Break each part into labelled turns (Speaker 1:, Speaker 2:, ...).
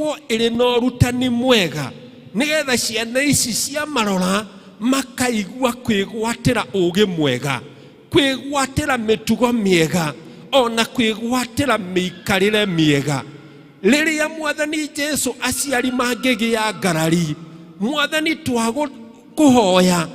Speaker 1: ĩkoragwo ĩrĩ na ũrutani mwega nĩgetha ciana ici cia marora makaigua kwĩgwatĩra ũũgĩ mwega, kwĩgwatĩra mĩtugo mĩega, ona kwĩgwatĩra mĩikarĩre mĩega. Rĩrĩa Mwathani Jesu aciari mangĩgĩa ngarari, Mwathani twagũkũhoya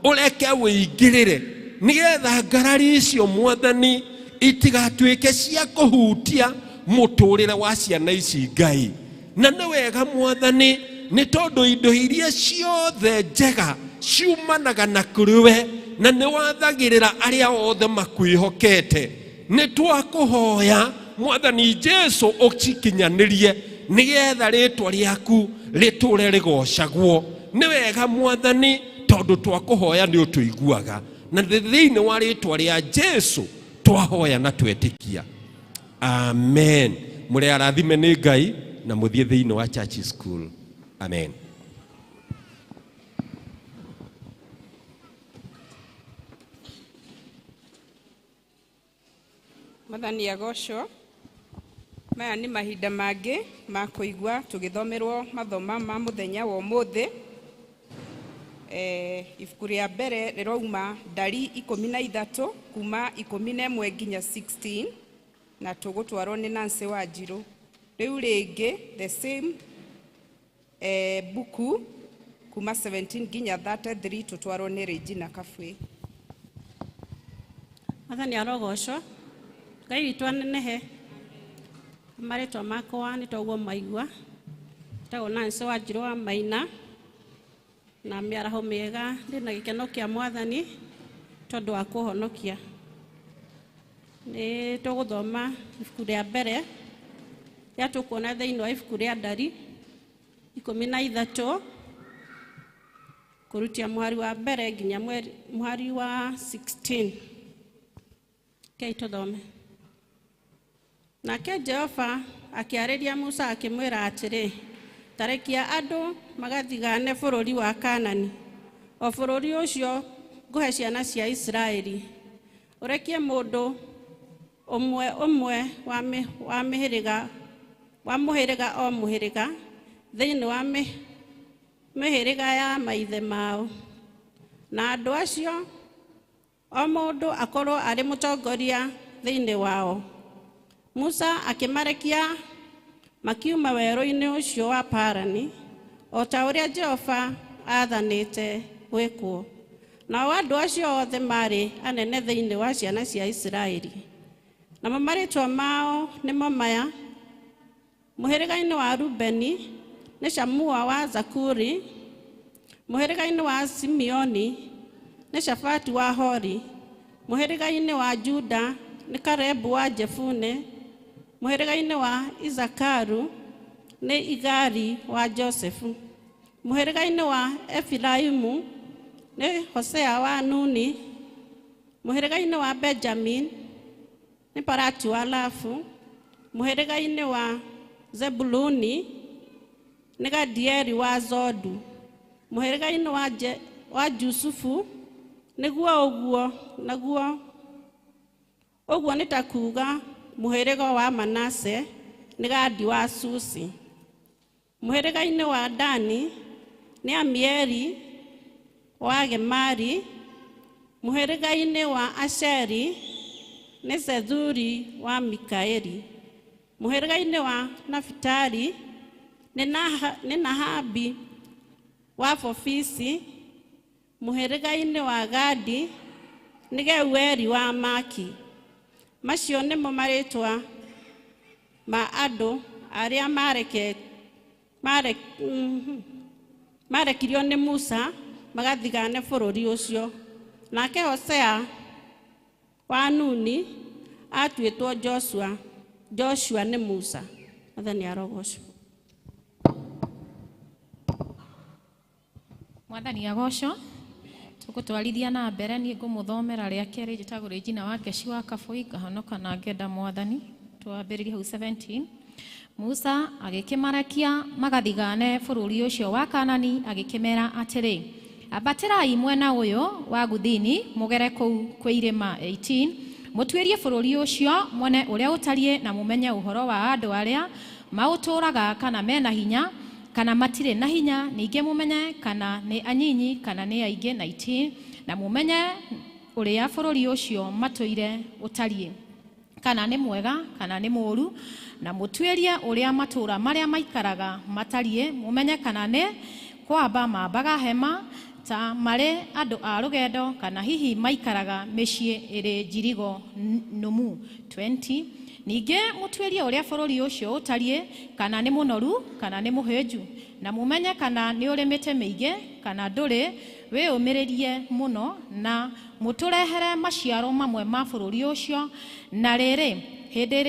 Speaker 1: ũreke wĩingĩrĩre nĩgetha ngarari icio Mwathani itigatuĩke cia kũhutia mũtũrĩre wa ciana ici Ngai. Na nĩ wega Mwathani nĩ tondũ indo iria ciothe njega ciumanaga na kũrĩ we, na nĩ wathagĩrĩra arĩa othe makwĩhokete. Nĩ twakũhoya Mwathani Jesu ũcikinyanĩrie nĩgetha rĩtwa rĩaku rĩtũre rĩgocagwo. Nĩ wega Mwathani tondũ twakũhoya nĩ ũtũiguaga, na thĩinĩ wa rĩtwa rĩa Jesu twahoya na twetĩkia. Amen. Mũrĩ arathime nĩ Ngai na mũthiĩ thĩinĩ wa church school. Amen.
Speaker 2: Mwathani agocwo. Maya nĩ mahinda mangĩ ma kũigua tũgĩthomerwo mathoma ma mũthenya wa ũmũthĩ. Ibuku rĩa mbere rĩrauma Ndari 13 kuma 11 nginya 16 na tũgũtwarwo nĩ Nancy Wanjirũ. Rĩu rĩngĩ the same buku kuma 17 nginya 33 tũtwarwo nĩ Regina Kabwe.
Speaker 3: Mwathani arogocwo. Ngai witũ anenehe. Marĩtwa makwa nĩ toguo maigua. Tagwo Nancy Wanjirũ wa Maina. Na mĩaraho mĩega ndĩna gĩkeno kĩa Mwathani tondũ wa kũhonokia. Nĩ tũgũthoma ibuku rĩa mbere rĩa tũkuona thĩinĩ wa ibuku rĩa Ndari 13 kũrutia mũhari wa mbere nginya mũhari wa 16. Kei tũthome. Nake Jehova akĩarĩria Musa akĩmwĩra atĩrĩ, tarekia andũ magathigane bũrũri wa Kaanani, o bũrũri ũcio ngũhe ciana cia Isiraeli. Ũrekie mũndũ ũmwe wa mũhĩrĩga o mũhĩrĩga thĩinĩ wa mĩhĩrĩga ya maithe mao. Na andũ acio o mũndũ akorwo arĩ mũtongoria thĩinĩ wao. Musa akĩmarekia makiuma werũ-inĩ ũcio wa Parani, o ta ũrĩa Jehova athanĩte gwĩkwo. Nao andũ acio othe marĩ anene thĩinĩ wa ciana cia Isiraeli. Namo marĩtwa mao nĩmo maya: mũhĩrĩga-inĩ wa Rubeni nĩ Shamua wa Zakuri, mũhĩrĩga-inĩ wa Simeoni nĩ Shafati wa Hori, mũhĩrĩga-inĩ wa Juda nĩ Karebu wa Jefune, mũhĩrĩga-inĩ wa Izakaru nĩ Igari wa Josefu, mũhĩrĩga-inĩ wa Efiraimu nĩ Hosea wa Nuni, mũhĩrĩga-inĩ wa Benjamin nĩ Parati wa Lafu, mũhĩrĩga-inĩ wa Zebuluni nĩ Gadieli wa Zodu, mũhĩrĩga-inĩ wa Jusufu nĩguo ũguo, naguo ũguo nĩ ta kuuga mũhĩrĩga wa Manase nĩ Gadi wa Susi, mũhĩrĩga-inĩ wa Dani nĩ Amieli wa Gemari, mũhĩrĩga-inĩ wa Asheri nĩ Zethuri wa Mikaeli, mũhĩrĩga-inĩ wa Nafitali nĩ Nahabi wa Fofisi, mũhĩrĩga-inĩ wa Gadi nĩ Geueli wa Maki. Macio nĩmo marĩtwa ma andũ arĩa marekirio nĩ Musa magathigane bũrũri ũcio. Nake Hosea wa Nuni atuĩtwo Joshua nĩ Musa. Mwathani arogocwo.
Speaker 4: Mwathani agocwo. Tũgũtwarithia na mbere niĩ ngũmũthomera rĩa kerĩ njĩtagwo Regina wa Keci wa Kabwe, ngahonoka na ngenda Mwathani. Twambĩrĩrie hau 17. Musa agĩkĩmarakia magathigane bũrũri ũcio wa Kaanani, agĩkĩmera atĩrĩ, ambatĩrai mwena ũyũ wa guthini mũgere kũu kwĩ irĩma 18, mũtuĩrie bũrũri ũcio mwene ũrĩa ũtariĩ na mũmenye ũhoro wa andũ arĩa maũtũraga kana mena hinya kana matire na hinya, ningĩ mũmenye kana nĩ anyinyi kana nĩ aingĩ 19, na mũmenye ũrĩa bũrũri ũcio matũire ũtariĩ, kana nĩ mwega kana nĩ mũũru, na mũtuĩrie ũrĩa matũra marĩa maikaraga matariĩ, mũmenye kana nĩ kwamba mambaga hema ta marĩ andũ a rũgendo kana hihi maikaraga mĩciĩ ĩrĩ njirigo nũmu. 20. Ningĩ mũtuĩrie ũrĩa bũrũri ũcio ũtariĩ, kana nĩ mũnoru kana nĩ mũhĩnju, na mũmenye kana nĩ ũrĩ mĩtĩ mĩingĩ kana ndũrĩ, wĩyũmĩrĩrie mũno na mũtũrehere maciaro mamwe ma bũrũri ũcio. Na rĩrĩ, hĩndĩ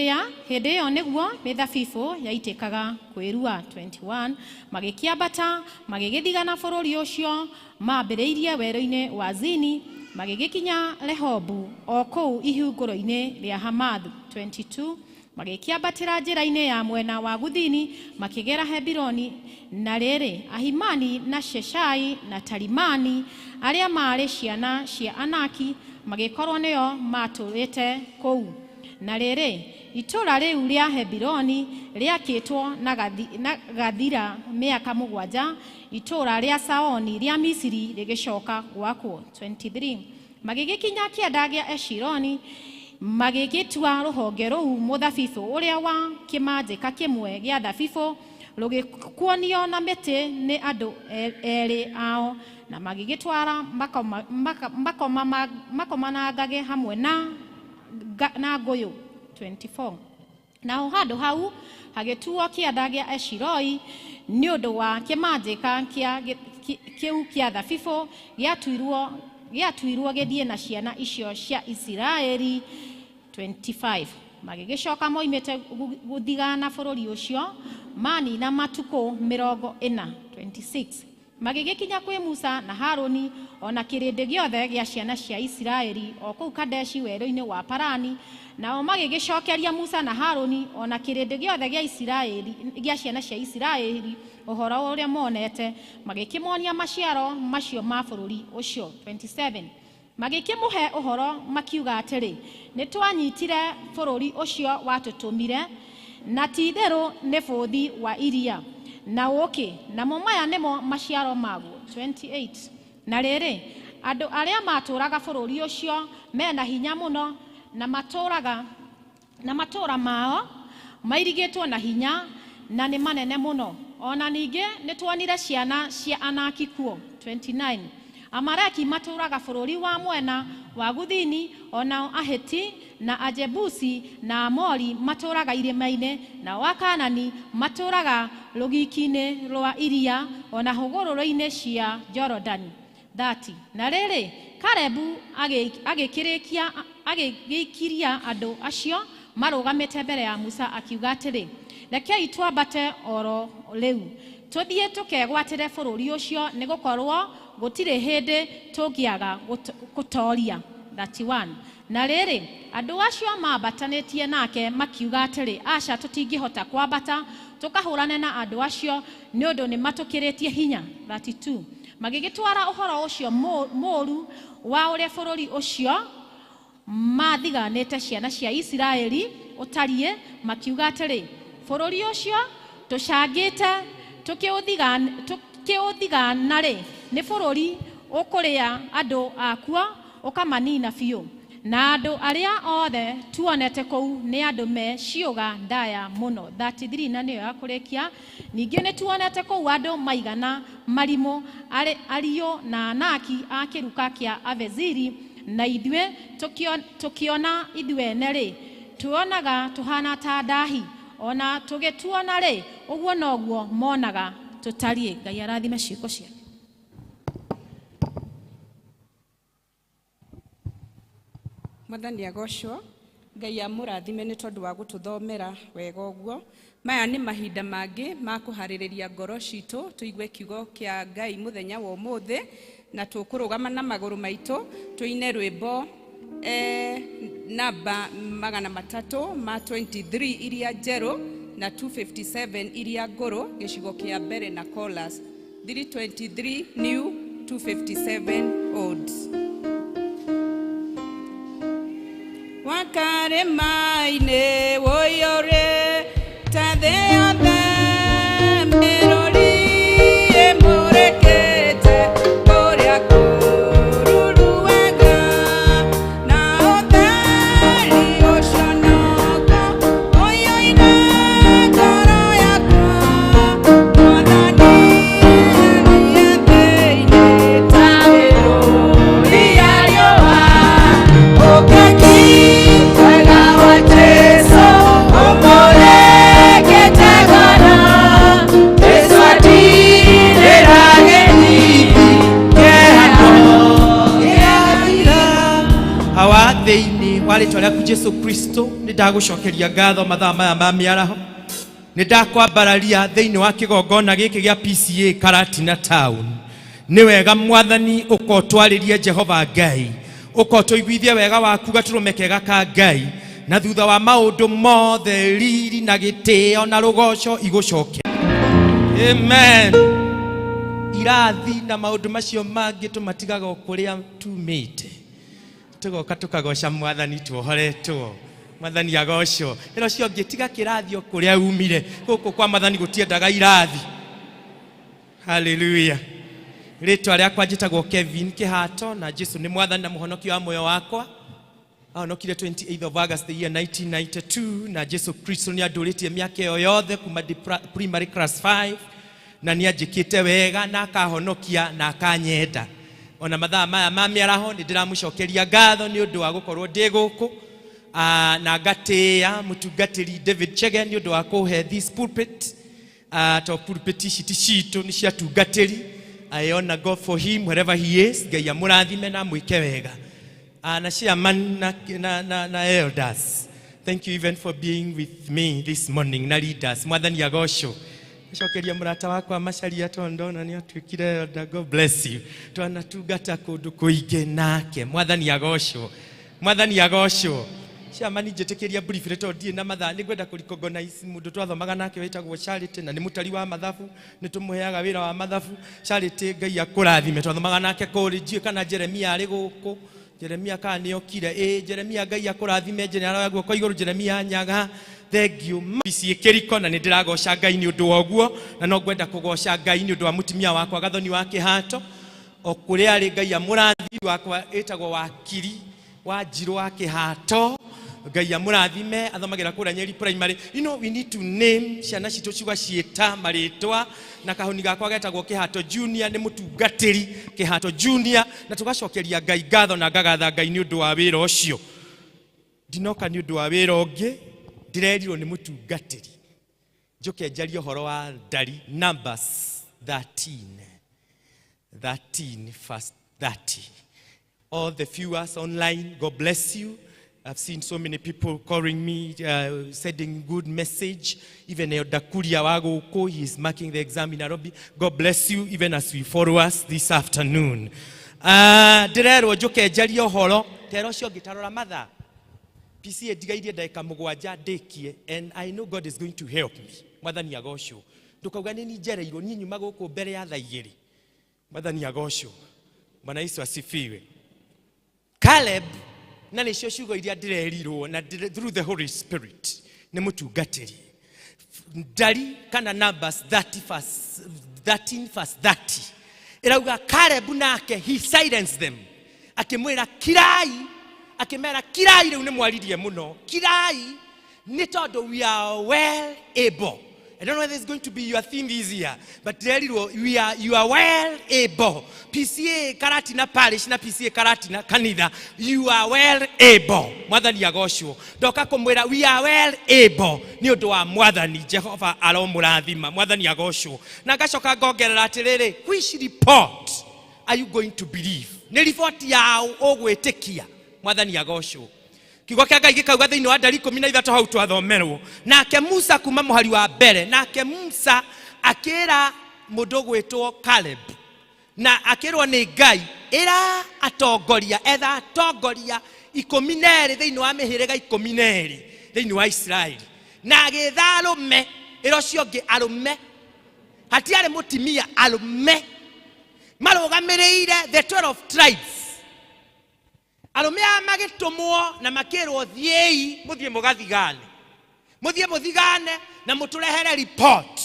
Speaker 4: ĩyo nĩguo mĩthabibũ yaitĩkaga kwĩrua. 21. Magĩkĩambata magĩgĩthigana bũrũri ũcio, maambĩrĩirie werũ-inĩ wa Zini, magĩgĩkinya Rehobu o kũu ihingũro-inĩ rĩa Hamathu. 22. Magĩkĩambatĩra njĩra-inĩ ya mwena wa Guthini, makĩgera Hebironi. Na rĩrĩ, Ahimani na Sheshai na Talimani, arĩa marĩ ciana cia Anaki, magĩkorwo nĩo matũrĩte kũu. Na rĩrĩ, itũra rĩu rĩa Hebironi rĩakĩtwo na gathira mĩaka 7, itũra rĩa Saoni rĩa Misiri rĩgĩcoka gwakwo. 23. Magĩgĩkinya kĩanda gĩa Eshironi, magĩgĩtua rũhonge rũu mũthabibũ ũrĩa wa kĩmanjĩka kĩmwe gĩa thabibũ, rũgĩkuonio na mĩtĩ nĩ andũ erĩ ao, na magĩgĩtwara makomanangage hamwe na ngũyũ. 24. Naho handũ hau hagĩtuo kĩanda gĩa Eshiroi nĩ ũndũ wa kĩmanjĩka kĩu kĩa thabibũ gĩatuirwo gĩthiĩ na ciana icio cia Isiraeli. 25. Magĩgĩcoka moimĩte gũthigana bũrũri ũcio, manina matukũ 40. 26. Magĩgĩkinya kwĩ Musa na Harũni ona kĩrĩndĩ gĩothe gĩa ciana cia Isiraeli o kũu Kadeshi werũ-inĩ wa Parani, nao magĩgĩcokeria Musa na Harũni ona kĩrĩndĩ gĩothe gĩa ciana cia Isiraeli ũhoro ũrĩa monete, magĩkĩmonia maciaro macio ma bũrũri ũcio. 27. Magĩkĩmũhe ũhoro makiuga atĩrĩ, nĩ twanyitire bũrũri ũcio watũtũmire, na ti-itherũ nĩ bũthi wa iria na ũkĩ, namo maya nĩmo maciaro maguo. 28. Na rĩrĩ, andũ arĩa matũraga bũrũri ũcio mena hinya mũno, na matũra mao mairigĩtwo na hinya na nĩ manene mũno. Ona ningĩ nĩ tuonire ciana cia Anaki kuo. 29. Amaleki matũraga bũrũri wa mwena wa Guthini, onao Aheti na Ajebusi na Amori matũraga irĩma-inĩ, na Akanani matũraga rũgiki-inĩ rwa iria ona hũgũrũrũ-inĩ cia Jorodani. 30. Na rĩrĩ, Kalebu agĩgĩikiria andũ acio marũgamĩte mbere ya Musa akiuga atĩrĩ, rekei twambate oro rĩu tũthiĩ tũkegwatĩre bũrũri ũcio, nĩ gũkorwo gũtirĩ hĩndĩ tũngĩaga gũtooria. 31. Na rĩrĩ, andũ acio maambatanĩtie nake makiuga atĩrĩ, aca tũtingĩhota kwambata tũkahũrane na andũ acio nĩ ũndũ nĩ matũkĩrĩtie hinya. 32. Magĩgĩtwara ũhoro ũcio mũũru wa ũrĩa bũrũri ũcio mathiganĩte ciana cia Isiraeli ũtariĩ, makiuga atĩrĩ, bũrũri ũcio tũcangĩte tũkĩũthigana-rĩ, nĩ bũrũri ũkũrĩa andũ akuo ũkamanina biũ, na andũ arĩa othe tuonete kũu nĩ andũ me ciũga ndaya mũno. 33. Na nĩyo ya kũrĩkia. Ningĩ nĩ tuonete kũu andũ maigana marimũ ariũ na Anaki a kĩruka kĩa Aveziri, na ithuĩ tũkĩona ithuĩ ene-rĩ, tuonaga tũhana ta ndahi, ona tũgĩtuona-rĩ, ũguo noguo monaga tũtariĩ. Ngai arathime ciĩko ciake.
Speaker 2: Mwathani agocwo. Ngai amũrathime nĩ tondũ wa gũtũthomera wega ũguo. Maya nĩ mahinda mangĩ ma kũharĩrĩria ngoro citũ tũigue kiugo kĩa Ngai mũthenya wa ũmũthĩ, na tũkũrũgama na magũrũ maitũ tũine rwĩmbo namba 323 iria njerũ na 257 iria ngũrũ gĩcigo kĩa mbere na chorus. 323 new, 257 old. Wakaremaine woyore tadeo
Speaker 5: gaku Jesu Kristo nindagucokeria ngatho mathaa maya ma miaraho nindakwambararia thiini wa kigongona giki gia PCA Karatina Town. Ni wega Mwathani ukotwaririe Jehova Ngai, ukotuiguithie wega waku gaturume kega ka Ngai, na thutha wa maundu mothe riri na gitio na rugoco igucoke. Amen. Irathi na maundu macio mangi tumatigaga ukuria tumite, tugoka tukagoca Mwathani tuohoretwo. Mwathani agocwo. Ero cio ngitiga kirathi ukuria umire guku kwa Mwathani gutiendaga irathi. Hallelujah. Ritwa riakwa njitagwo Kevin Kihato, na Jesu ni Mwathani na muhonoki wa moyo wakwa. Ahonokire 28th of August the year 1992, na Jesu Kristo ni anduritie miaka yo yothe kuma primary class 5, na ni anjikite wega na akahonokia na akanyenda. Ona mathaa maya ma miaraho ni ndiramucokeria ngatho ni undu wa gukorwo ndi guku, na ngatia mutungatiri David Chege ni undu wa kuhe this pulpit. To pulpit citu ni cia tungatiri. I honor God for him wherever he is. Ngai amurathime na mwike wega. Na chairman na elders, thank you even for being with me this morning. Na leaders, Mwathani agocwo. Cokeria murata wakwa macaria tondo na ni atwikire elder. God bless you. Twana tungata kundu kuinge nake. Mwathani agocwo. Mwathani agocwo. Chairman njitikiria brief leto die na mathaa ni gwenda kuricognize mundu twathomaga nake wetagwo Charity, na ni mutari wa mathabu, ni tumuheaga wira wa mathabu. Charity Ngai akurathime, twathomaga nake college kana Jeremia ari guku. Jeremia kana ni okire Jeremia Ngai akurathime general wa guko iguru Jeremia nyaga. Thank you. Bisi kiriko na ndiragoca Ngai ni undu woguo, na no gwenda kugoca Ngai ni undu wa mutimia wakwa Gathoni wa Kihato okuria ari Ngai amurathi wakwa etagwo wakiri wa Njiro wa Kihato. Ngai amurathime athomagira kura Nyeri primary. You know, we need to name ciana citu ciuga cieta maritwa, na kahoni gakwa getagwo Kihato Junior ni mutungatiri Kihato Junior, na tugacokeria Ngai ngatho na ngagatha Ngai ni undu wa wira ucio. Ndinoka ni undu wa wira ungi, ndirerirwo ni mutungatiri. Njoke njarie horo wa ndari. Numbers 13 verse 30. All the viewers online, God bless you. I've seen so many people calling me, sending good message. Even Elder Kuria Wago, he is marking the exam in Nairobi. God bless you, even as we follow us this afternoon. Direro joke jario holo, tero cio gitarora matha. PCA digairie daika mugwanja dekie, and I know God is going to help me. Mwathani agocwo. Ndukauga ni njereirwo ni nyuma guku mbere ya thaa igiri. Mwathani agocwo. Bwana Yesu asifiwe. Caleb na nicio ciugo iria ndirerirwo na through the Holy Spirit ni mutungatiri. Ndari kana Numbers 13 verse 30. Irauga Caleb nake he silenced them. Akimwira kirai, akimera kirai riu ni mwaririe muno. Kirai ni tondu we are well able. I don't know whether it's going to be your theme this year, but you are well able. PCA Karatina Parish na PCA Karatina Kanitha, you are well able. Mwathani agocwo. Ndoka kumwira we are well able ni undu wa Mwathani Jehova aromurathima. Mwathani agocwo. Na ngacoka ngongerera atiriri, which report are you going to believe? Ni report yao ogwitikia. Mwathani agocwo. Kiugo kia Ngai gikauga thiini wa Ndari 13 hau twathomerwo. Nake Musa kuma muhari wa mbere, nake Musa akira mundu gwitwo Caleb, na akirwo ni Ngai ira atongoria etha atongoria 12 thiini wa mihiriga 12 thiini wa Israeli, na agitha arume iro cio ngi arume hatiari mutimia arume marugamirire the 12 tribes. Arume magitumwo na makirwo thiei muthie mugathigane. Muthie muthigane na muturehere report.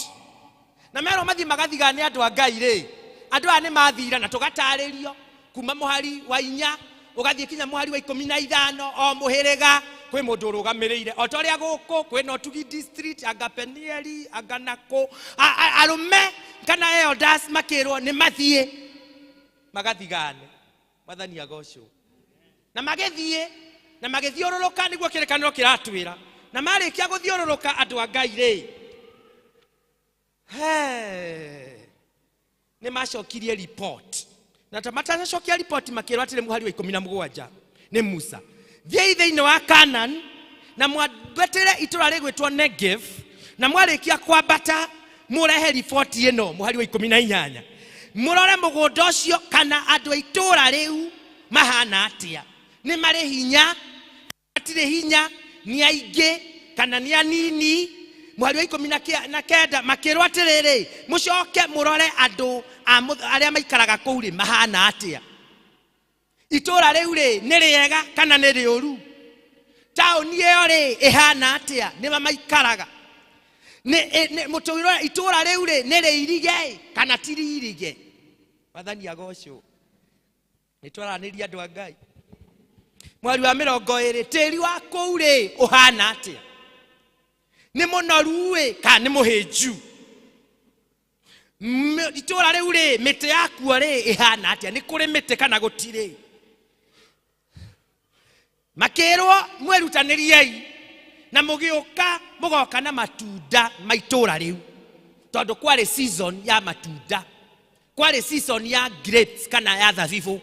Speaker 5: Na mero mathie magathigane andu a Ngai ri. Andu ani mathira na tugataririo kuma muhari wa 4 ugathie kinya muhari wa 15 o muhiriga kwi mundu urugamirire. Otoria guku kwi no Tugi district Agapenieri Aganako arume kana elders makirwo ni mathie magathigane. Mwathani agocwo. Na magithiororoka niguo kirekaniro kiratwira, na marikia guthiororoka andu a Ngai ri ni macokirie report, na tamatacokia report makirwa atire muhari wa 17 ni Musa thiai thĩinĩ wa Canaan na mwambatĩre itũũra rĩgwĩtwo Negev na mwarĩkia kwambata mũrehe riboti ĩno mũhari wa 18 mũrore mũgũnda ũcio kana andũ a itũũra rĩu mahana atĩa, nĩ marĩ hinya, matirĩ hinya, nĩ aingĩ kana nĩ anini. Mũhari wa 19 makĩrwo atĩrĩrĩ, mũcoke mũrore andũ arĩa maikaraga kũu rĩ mahana atĩa, itũũra rĩu rĩ nĩ rĩega kana nĩ rĩũru, taũni ĩyo rĩ ĩhana atĩa, nĩ maikaraga, mũtũĩro itũũra rĩu rĩ nĩ rĩirige kana ti rĩirige. Wathani agocwo, nĩtwaranĩria andũ a Ngai. Mwari wa 20 tĩri wa kũu rĩ ũhana atĩa, nĩ mũnoru ĩ kana nĩ mũhĩnju, itũũra rĩu rĩ mĩtĩ yakuo rĩ ĩhana atĩa, nĩ kũrĩ mĩtĩ kana gũtirĩ. Makĩrwo mwĩrutanĩriei na mũgĩũka mũgoka na matunda ma itũũra rĩu, tondũ kwarĩ season ya matunda, kwarĩ season ya grapes kana ya thabibũ.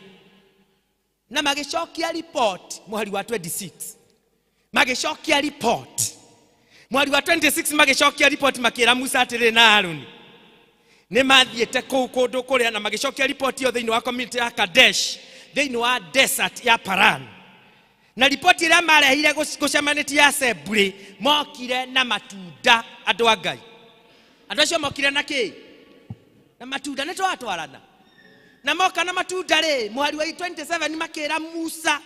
Speaker 5: Na magĩcokia report mweri wa 26, magĩcokia report mweri wa 26, magĩcokia report makĩra Musa atĩrĩ na Haruni nĩ mathiĩte kũu kũndũ kũrĩa, na magĩcokia report ĩyo thĩinĩ wa community ya Kadesh thĩinĩ wa desert ya Paran. Na report ĩrĩa marehire gũcemanĩtie assembly mokire na matunda. Andũ a Ngai, andũ acio mokire na kĩ? Na matunda. Nĩ twatwarana na moka na matunda rĩ, mweri wa 27 makĩra Musa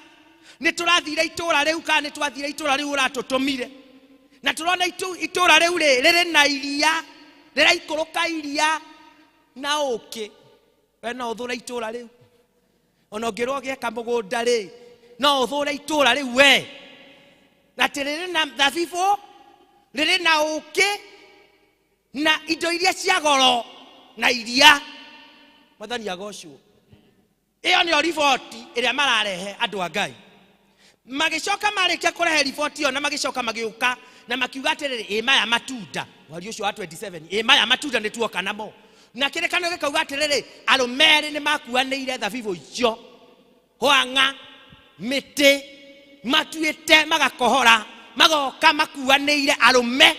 Speaker 5: nĩ tũrathire itũũra rĩu kana nĩ twathire itũũra rĩu ũratũtũmire, na tũrona itũũra rĩu rĩrĩ na iria, rĩraikũrũka iria na ũkĩ. We no ũthũre itũũra rĩu, ona ũngĩrwo gĩeka mũgũnda rĩ no ũthũre itũũra rĩu we, na rĩrĩ na thabibũ, rĩrĩ na ũkĩ na indo iria cia goro na iria. Mwathani agocwo. Ĩyo nĩyo riboti ĩrĩa mararehe andũ a Ngai. Magĩcoka marĩkia kũrehe riboti ĩyo na magĩcoka magĩũka na makiuga atĩrĩrĩ, maya matunda. Mweri ũcio wa 27, maya matunda nĩ tuoka namo. Na kĩrĩkanĩro gĩkauga atĩrĩrĩ, arũme erĩ nĩ makuanĩire thabibũ icio, hwang'a, mĩtĩ, matuĩte magakohora, magoka makuanĩire arũme.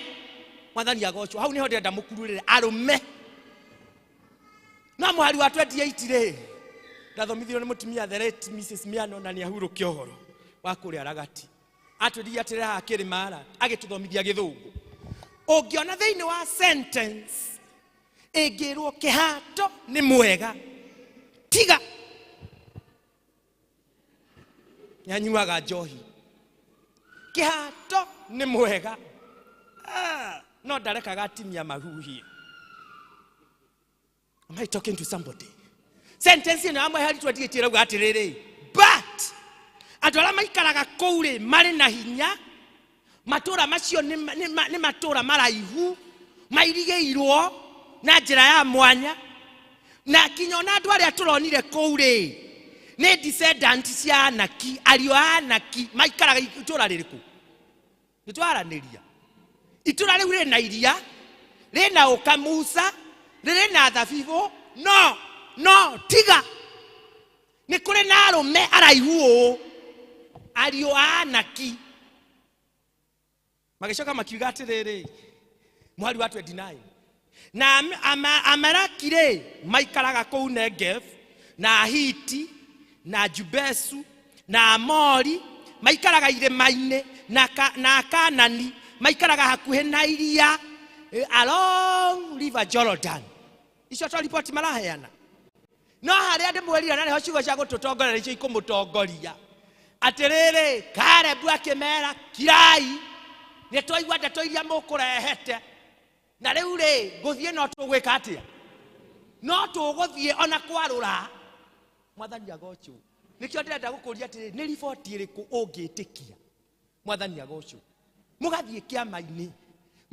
Speaker 5: Mwathani agocwo. Hau niho ndĩrenda mũkururĩre arũme. Na mweri wa 28 rĩ, ndathomithio nĩ mũtumia the late Mrs. Miano na nĩ ahurũkia ũhoro wa kũrĩa Ragati. Atwĩrire atĩrĩ haha kĩrĩmara, agĩtũthomithia gĩthũngũ. Ũngĩona thĩinĩ wa sentence ĩngĩrwo kĩhato nĩ mwega, tiga nyanyuaga njohi, kĩhato nĩ mwega, no ndarekaga atimia mahuhie. Am I talking to somebody? Sentence ĩno amwe hari twathiĩtie rauga atĩrĩrĩ, but andũ arĩa maikaraga kũu rĩ marĩ na hinya, matũũra macio nĩ matũũra maraihu, mairigĩirwo na njĩra ya mwanya, na kinya ona andũ arĩa tũronire kũu rĩ nĩ descendant cia Anaki, ariũ a Anaki maikaraga itũũra rĩrĩkũ? Nĩtwaranĩria. Itũũra rĩu rĩ na iria, rĩ na ũka Musa, rĩrĩ na thabibũ, no tiga nĩ kũrĩ na arũme araihu ũũ, ariũ a Anaki. Magĩcoka makiuga atĩrĩrĩ, mweri wa 29, na Amaleki rĩ maikaraga kũu Negev, na Ahiti na Jubesu na Amori maikaraga irĩma-inĩ, na Akanani maikaraga hakuhĩ na iria along river Jordan. Icio to report maraheana. No harĩa ndĩmwĩrire na nĩho ciugo cia gũtũtongoria icio ikũmũtongoria atĩrĩrĩ, Karebu akĩmera kirai, nĩ twaigua ndeto iria mũkũrehete, na rĩu rĩ gũthiĩ no tũgwĩka atĩa? No tũgũthiĩ ona kwarũra. Mwathani agocwo. Nĩkĩo ndĩrenda gũkũria atĩrĩrĩ, nĩ riboti ĩrĩkũ ũngĩtĩkia? Mwathani agocwo. Mũgathiĩ kĩama-inĩ,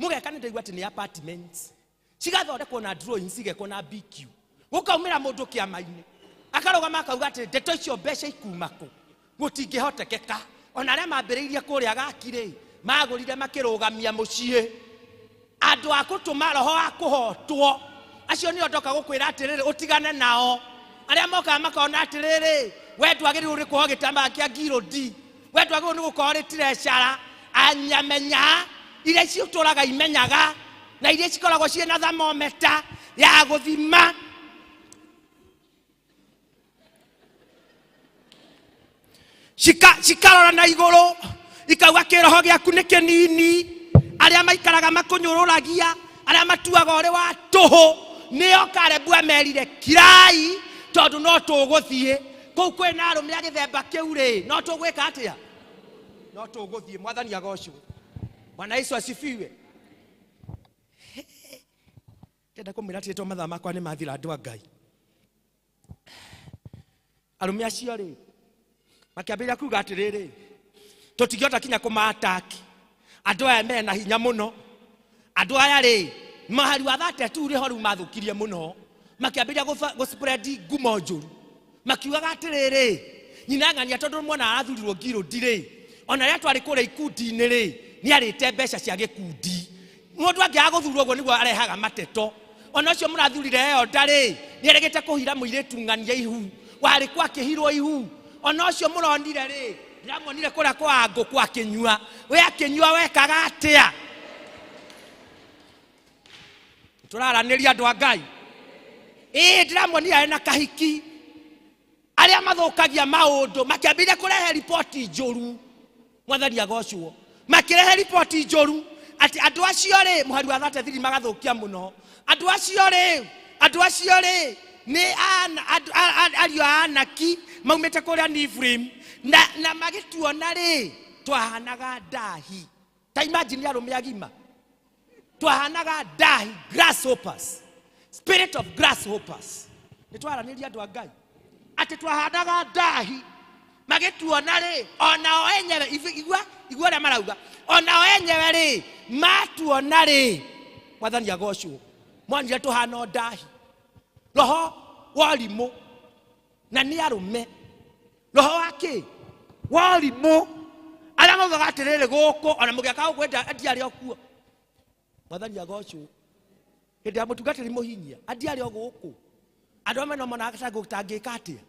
Speaker 5: mũgeka nĩ ndaigua atĩ nĩ apartments, cigathondekwo na drawings, igekwo na BQ, gũkaumĩra mũndũ kĩama-inĩ akarũgama akauga atĩ ndeto icio mbeca ikuma kũ? Gũtingĩhotekeka. Ona arĩa mambĩrĩirie kũrĩa Gakirĩ magũrire makĩrũgamia mũciĩ, andũ a gũtũma roho wa kũhotwo, acio nĩo ndoka gũkwĩra atĩrĩrĩ ũtigane nao. Arĩa mokaga makona atĩrĩrĩ, we ndwagĩrĩirwo nĩ kuoha gĩtambaya kĩa ngirũndi, we ndwagĩrĩirwo nĩ gũkorwo rĩ treasure anyamenya iria citũraga imenyaga na iria cikoragwo ciĩ na thermometer ya gũthima cikarora na igũrũ ikauga kĩroho gĩaku nĩ kĩnini arĩa maikaraga makũnyũrũragia arĩa matuaga ũrĩ wa tũhũ nĩo Kalebu amerire kirai tondũ no tũgũthiĩ kũu kwĩna arũme a gĩthemba kĩu rĩ no tũgwĩka atĩa no tũgũthiĩ mwathani agocwo Bwana Yesu asifiwe kenda kũmwĩra atĩ mathaa makwa nĩ mathira andũ a Ngai arũme acio rĩ makĩambĩrĩria kuuga atĩrĩrĩ tũtingĩhota kinya kũma-attack andũ aya mena hinya mũno andũ aya rĩ mahari wa 32 rĩho rĩu mathũkirie mũno makĩambĩrĩria gũspread ngumo njũru makiugaga atĩrĩrĩ nyina ng'ania tondũ mwana arathurirwo ngirũndi rĩ ona rĩrĩa twarĩ kũrĩa ikundi-inĩ rĩ nĩ arĩte mbeca cia gĩkundi mũndũ angĩaga gũthurwo ũguo nĩguo arehaga mateto ona ũcio mũrathurire ĩyo ndarĩ nĩ erĩgĩte kũhira mũirĩtu ng'ania ihu warĩ kwa kĩhirwo ihu ona ũcio mũronire rĩ ndĩramuonire kũrĩa kwa ngũkũ akĩnyua we akĩnyua wekaga atĩa tũraranĩria andũ a Ngai ndĩramuonire arĩ na kahiki arĩa mathũkagia maũndũ makĩambĩrĩria kũrehe ripoti njũru mwathani agocwo makĩrehe ripoti njũru atĩ andũ acio rĩ mũhari wa 33 magathũkia mũno andũ acio rĩ nĩ ariũ a Anaki maumĩte kũrĩa Nifrim na magĩtuona rĩ twahanaga ndahi ta imagine arũme agima twahanaga ndahi grasshoppers spirit of grasshoppers nĩ twaranĩria andũ a Ngai atĩ twahanaga ndahi magĩtuona rĩ onao enyewe igua ũrĩa marauga onao enyewe rĩ matuona rĩ mwathani agocwo mwanire tũhana ndahi roho warimũ na nĩ arũme roho wake warimũ arĩa maugaga atĩrĩrĩ gũkũ ona mũgĩaka ũkwenda andiarĩ o kuo mwathani agocwo hĩndĩ ya mũtungatĩri mũhinyia andiarĩ o gũkũ andũ amwe no monaga gũtangĩka atĩa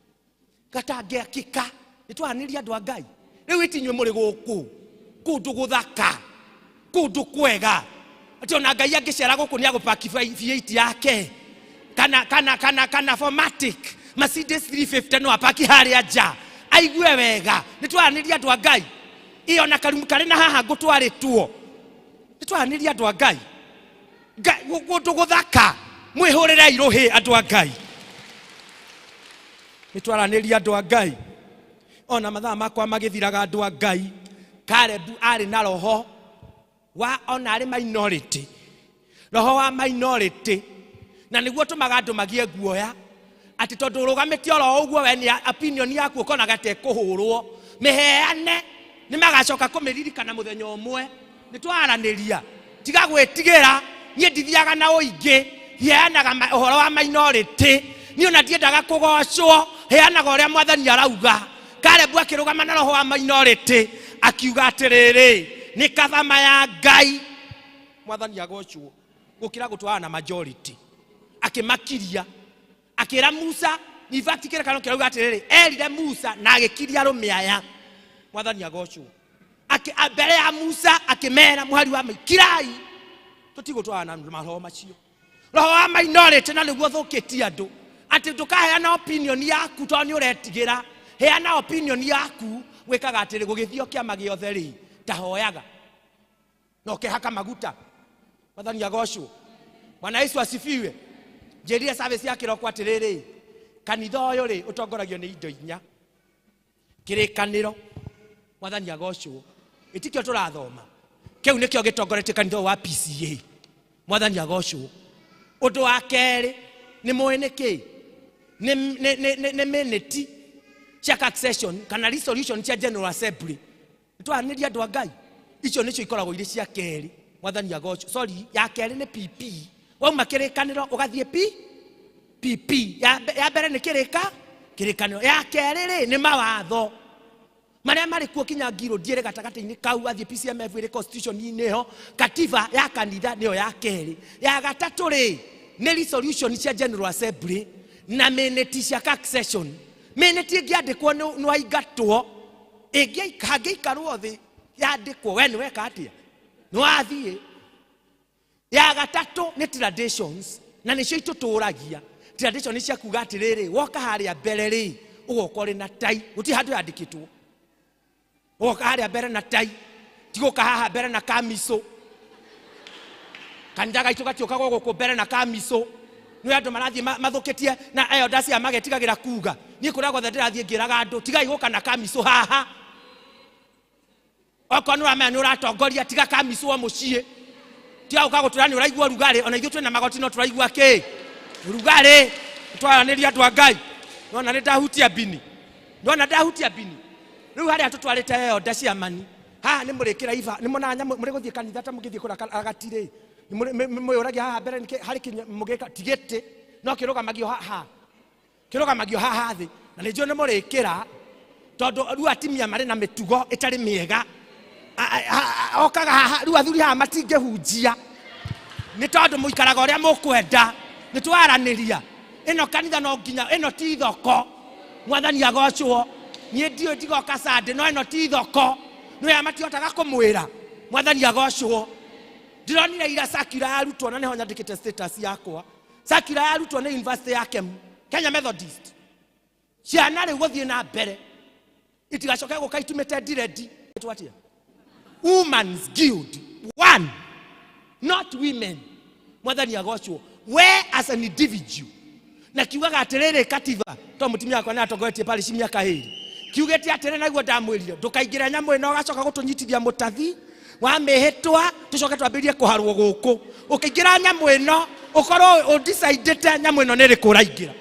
Speaker 5: gatangĩakĩka nĩ twaranĩria andũ a Ngai rĩu itinyuĩ mũrĩ gũkũ kũndũ gũthaka kũndũ kwega atĩ ona Ngai angĩcera gũkũ nĩ agũpaki V8 yake kana Formatic Mercedes 350 no apaki harĩa nja aigue wega nĩ twaranĩria andũ a Ngai iyo na karumu karĩ na haha ngũtwarĩtwo nĩ twaranĩria andũ a Ngai kũndũ gũthaka mwĩhũrĩrei rũhĩ andũ a Ngai nĩ twaranĩria andũ a Ngai ona mathaa makwa magĩthiraga andũ a Ngai Kalebu arĩ na roho wa ona arĩ minority roho wa minority na nĩguo tũmaga andũ magie guoya atĩ tondũ ũrũgamĩte oro ũguo we nĩ opinion yaku ũkonaga ta kũhũrwo mĩheane nĩ magacoka kũmĩririkana mũthenya ũmwe nĩ twaranĩria tiga gwĩtigĩra niĩ ndithiaga na ũingĩ heanaga ũhoro wa minority niĩ ona ndiendaga kũgocwo heanaga ũrĩa mwathani arauga Kalebu akĩrũgama na roho wa minority akiuga atĩrĩrĩ nĩ kathama ya Ngai mwathani agocwo gũkĩra gũtwara na majority akĩmakiria akĩra Musa in fact kĩrĩkanĩro kĩrauga atĩrĩrĩ erire Musa na agĩkiria arũme aya mwathani agocwo mbere ya Musa akĩmera mũhari wa kirai tũtigũtwara na maroho macio roho wa minority na nĩguo thũkĩtie andũ atĩ ndũkaheana opinion yaku tondũ nĩ ũretigĩra heana opinion yaku gwĩkaga atĩrĩ gũgĩthio kĩama gĩothe rĩ tahoyaga no kehaka maguta mwathani agocwo Bwana Yesu asifiwe njĩrire service ya kĩroko atĩrĩrĩ kanitha ũyũ rĩ ũtongoragio nĩ indo inya kĩrĩkanĩro mwathani agocwo itikio tũrathoma kĩu nĩkĩo gĩtongoretie kanitha wa PCA mwathani agocwo ũndũ wa kerĩ nĩ mũĩ nĩkĩ nĩ minute cia accession kana resolution cia general assembly twaranĩria andũ a Ngai icio nĩcio ikoragwo irĩ cia kerĩ mwathani agocwo sorry ya kerĩ nĩ PP wauma kĩrĩkanĩro ũgathiĩ PP ya mbere nĩ kĩrĩkanĩro ya kerĩ rĩ nĩ mawatho marĩa marĩ kuo kinya ngiro ndiere gatagatinĩ kau athiĩ PCMF ĩrĩ constitution-inĩ ho katiba ya kanitha nĩyo ya kerĩ ya gatatũ rĩ nĩ resolution cia general assembly na minute cia accession minute ĩngĩandĩkwo nĩ waingatwo hangĩikarwo thĩ yandĩkwo we nĩweka atĩa nĩwathiĩ. Ya gatatũ nĩ traditions, na nĩcio itũtũragia. Tradition nĩ cia kuga atĩrĩrĩ, woka harĩa mbere rĩ ũgoka ũrĩ na tai, gũtirĩ handũ yandĩkĩtwo. Woka harĩa mbere na tai, tigũka haha mbere na kamiso. Kanitha gaitũ gatiũkaga gũkũ mbere na kamiso. Nĩ andũ marathiĩ mathũkĩtie na elders cia magetigagĩra kuga. Niĩ kũrĩa gothe ndĩrathiĩ ngĩraga andũ, tigai gũka na kamiso haha. Okorwo nĩ ũramenya nĩ ũratongoria, tiga kamiso o mũciĩ. Tiga gũka gũtũra nĩ ũraigua rugarĩ, ona ithuĩ twĩna magoti no tũraigua kĩ? Rugarĩ. Twaranĩria andũ a Ngai. Nona nĩ ndahutia bini. Nona ndahutia bini. Rĩu harĩa tũtwarĩte elders cia mani. Haha nĩ mũrĩkĩra iva, nĩ mona nyamũ mũrĩ gũthiĩ kanitha ta mũgĩthiĩ kũragatirĩ. Mũyũragia haha mbere harĩ mũgĩka tigĩtĩ no kĩrũgamagio haha. Kĩrũgamagio haha thĩ. Na nĩ njũĩ nĩ mũrĩkĩra tondũ rĩu atimia marĩ na mĩtugo ĩtarĩ mĩega. Okaga haha rĩu athuri haha matingĩhunjia. Nĩ tondũ mũikaraga ũrĩa mũkwenda. Nĩ twaranĩria. Ĩno kanitha no nginya, ĩno ti thoko. Mwathani agocwo. Niĩ ndiũĩ ndigoka Sunday, no ĩno ti thoko. Nĩwe matihotaga kũmwĩra. Mwathani agocwo. Ndironire ira circular ya arutwo na nĩho nyandĩkĩte status yakwa. Circular ya arutwo nĩ University ya Kenya Methodist. Ciana rĩu gũthiĩ na mbere. Itigacoke gũka itumĩte diredi. Twatia. Women's Guild. One. Not women. Mwathani agocwo. Where as an individual. Na kiugaga atĩrĩrĩ katiba. To mũtumia wakwa nĩ atongoretie pale miaka 2. Kiugĩte atĩrĩrĩ naguo ndamwĩrire. Ndũkaingĩra nyamũ ĩno ũgacoka gũtũnyitithia mũtathi. Wa mĩhĩtwa tũcoke twambĩrĩrie kũharwo gũkũ. Ũkĩingĩra nyamũ ĩno ũkorwo ũdecidete nyamũ ĩno nĩ ĩrĩkũ ũraingĩra.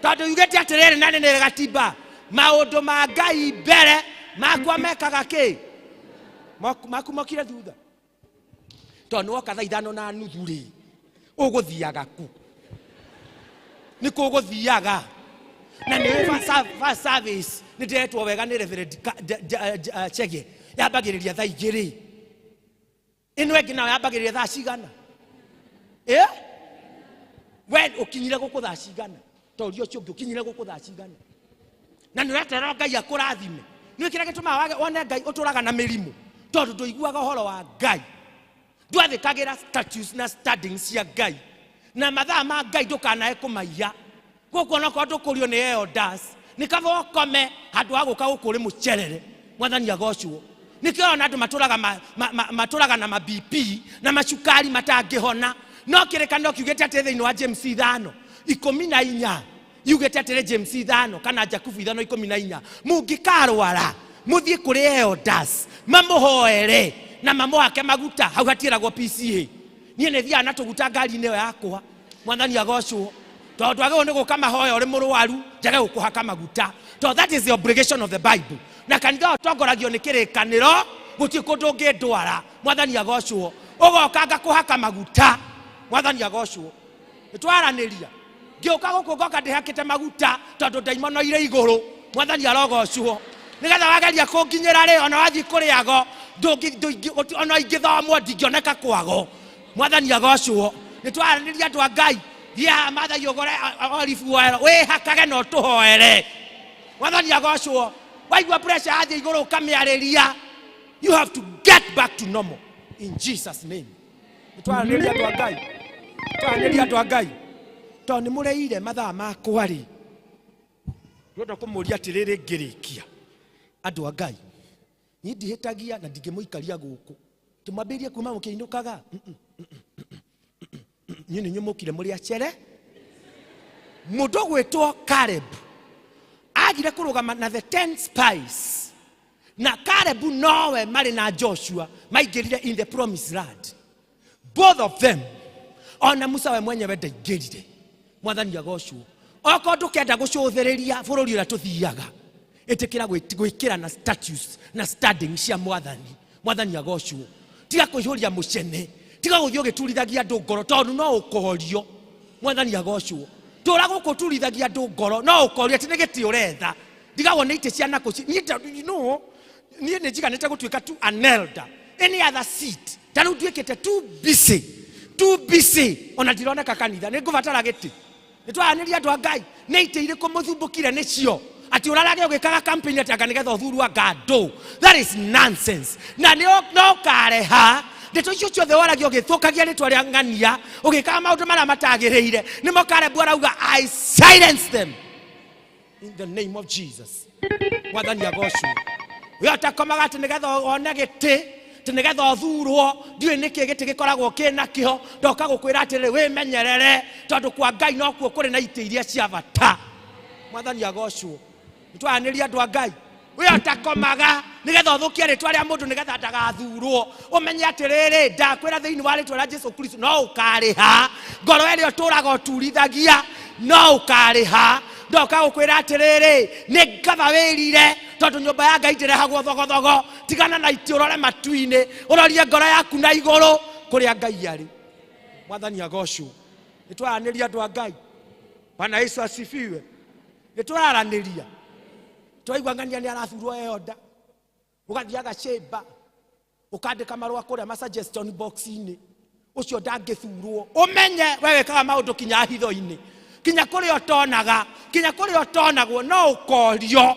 Speaker 5: Tondũ yugĩte atĩrĩrĩ na nĩ gatiba. Maũndũ ma Ngai mbere makwa mekaga kĩ? Makumokire thutha. Tondũ woka thaa 5:30 rĩ ũgũthiaga ku. Nĩ kũgũthiaga. Na nĩ first service nĩ ndĩretwo wega nĩ Reverend Chege. Yambagĩrĩria thaa 2. Ĩno ĩngĩ nayo yambagĩrĩria thaa cigana? We ũkinyire gũkũ thaa cigana? Tondũ ũcio ũngĩ ũkinyire gũkũ thaa cigana? Na nĩ ũreterera Ngai akũrathime. Nĩ kĩrĩa gĩtũmaga wone Ngai ũtũraga na mĩrimũ. Tondũ ndũiguaga ũhoro wa Ngai. Ndwathĩkagĩra statutes na studyings cia Ngai. Na mathaa ma Ngai ndũkanae kũmaiya. Gũkũ onokorwo ndũkũrio nĩ elders. Nĩ kaba ũkome handũ ha gũka gũkũ ũrĩ mũcerere. Mwathani agocwo. Nikio ona andũ matũraga na BP na macukari matangĩhona. No kĩrĩkanĩro kiugĩte atĩ thĩinĩ wa James 5:14 yugĩte atĩ James 5 kana Jakubu 5:14 mũngĩkarwara mũthiĩ kũrĩ elders mamũhoere na mamũhake maguta hau hatieragwo PCA. Niĩ nĩ thiaga na tũguta ngari-inĩ ĩyo yakwa. Mwathani agocwo. Tondũ agĩrĩirwo nĩ gũka mahoya ũrĩ mũrũaru njage gũkũhaka maguta. Tondũ that is the obligation of the Bible. Na kanitha ũtongoragio nĩ kĩrĩkanĩro gũtirĩ kũndũ ũngĩndwara. Mwathani agocwo. Ũgoka ngakũhaka maguta. Mwathani agocwo. Nĩ twaranĩria. Ngĩũka gũkũ ngoka ndĩhakĩte maguta tondũ ndaimono irĩ igũrũ. Mwathani arogocwo. Nĩgetha wageria kũnginyĩra rĩ ona wathiĩ kũrĩago ona ingĩthomwo ndingĩoneka kwago. Mwathani agocwo. Nĩ twaranĩria andũ a Ngai. Thiaga mathaio ũgũre olive oil wĩhakage na ũtũhoere. Mwathani agocwo. Waigua pressure yathi igũrũ ũkamĩarĩria. You have to get back to normal in Jesus name. Twaranĩria andũ a Ngai. Twaranĩria andũ a Ngai. Tondũ nĩ mũreire mathaa makwa rĩ. Ndĩrenda kũmũria atĩrĩrĩ ngĩrĩkia. Andũ a Ngai. Niĩ ndihĩtagia na ndingĩmũikaria gũkũ. Tũmambĩrĩrie kuma mũkĩinũkaga. Niĩ nĩ nyũmũkire mũrĩ acere. Mũndũ gwĩtwo Caleb agire kũrũgama na the 10 spies. Na Caleb nowe marĩ na Joshua maingĩrire in the promised land. Both of them ona Musa we mwenyewe ndaingĩrire. Mwathani agocwo. Okorwo ndũkenda gũcũthĩrĩria bũrũri ũrĩa tũthiaga. Ĩtĩkĩra gwĩkĩra na status na studying cia Mwathani. Mwathani agocwo. Tiga kũihũria mũcene. Tiga gũthiĩ ũgĩturithagia andũ ngoro tondũ no ũkorio. Mwathani agocwo. Tũra gũkũ turithagia andũ ngoro no ũkorio atĩ nĩ gĩtĩ ũretha. Ndigagwo nĩ itĩ cia nako. Niĩ nĩ njiganĩte gũtuĩka tu an elder. Any other seat. Tarĩu nduĩkĩte too busy. Ona ndironeka kanitha. Nĩ ngũbatara gĩtĩ. Nĩ twaranĩria andũ a Ngai. Nĩ itĩ irĩkũ mũthumbũkire nĩcio. ati urarage ugikaga campaign ati aganigetha uthurwa ngando. That is nonsense. Na no kareha ndeto icio ciothe waragio githukagia ritwa ria ng'ania ugikaga maundu maria matagiriire nimo Karebu arauga I silence them in the name of Jesus. Mwathani agocwo. We atakomaga ati nigetha one giti nigetha uthurwo ndiwe niki giti gikoragwo kina kiho ndoka gukwira ati we menyerere tondu kwa Ngai no kuo kuri na ite iria cia bata. Mwathani agocwo. Nitwaniria andu a Ngai. We atakomaga nigetha uthukie ritwa ria mundu nigetha ndagathurwo umenye ati riri ndakwira thiini wa ritwa ria Jesu Kristo no ukariha ngoro eri oturaga oturithagia no ukariha ndoka gukwira ati riri ni ngatha wirire tondu nyumba ya Ngai ndirehagwo thogothogo tigana na iti urore matuini urorie ngoro yaku na iguru kuria Ngai ari. Mwathani agocwo. Nitwaraniria andu a Ngai. Bwana Yesu asifiwe. Nitwararaniria twaigua ng'ania ni arathurwo eyoda ugathiaga chamber ukandika marua kuria ma suggestion box ini ucio ndangithurwo umenye wewe kaga maundu kinya hitho-ini kinya kuri otonagwo no ukorio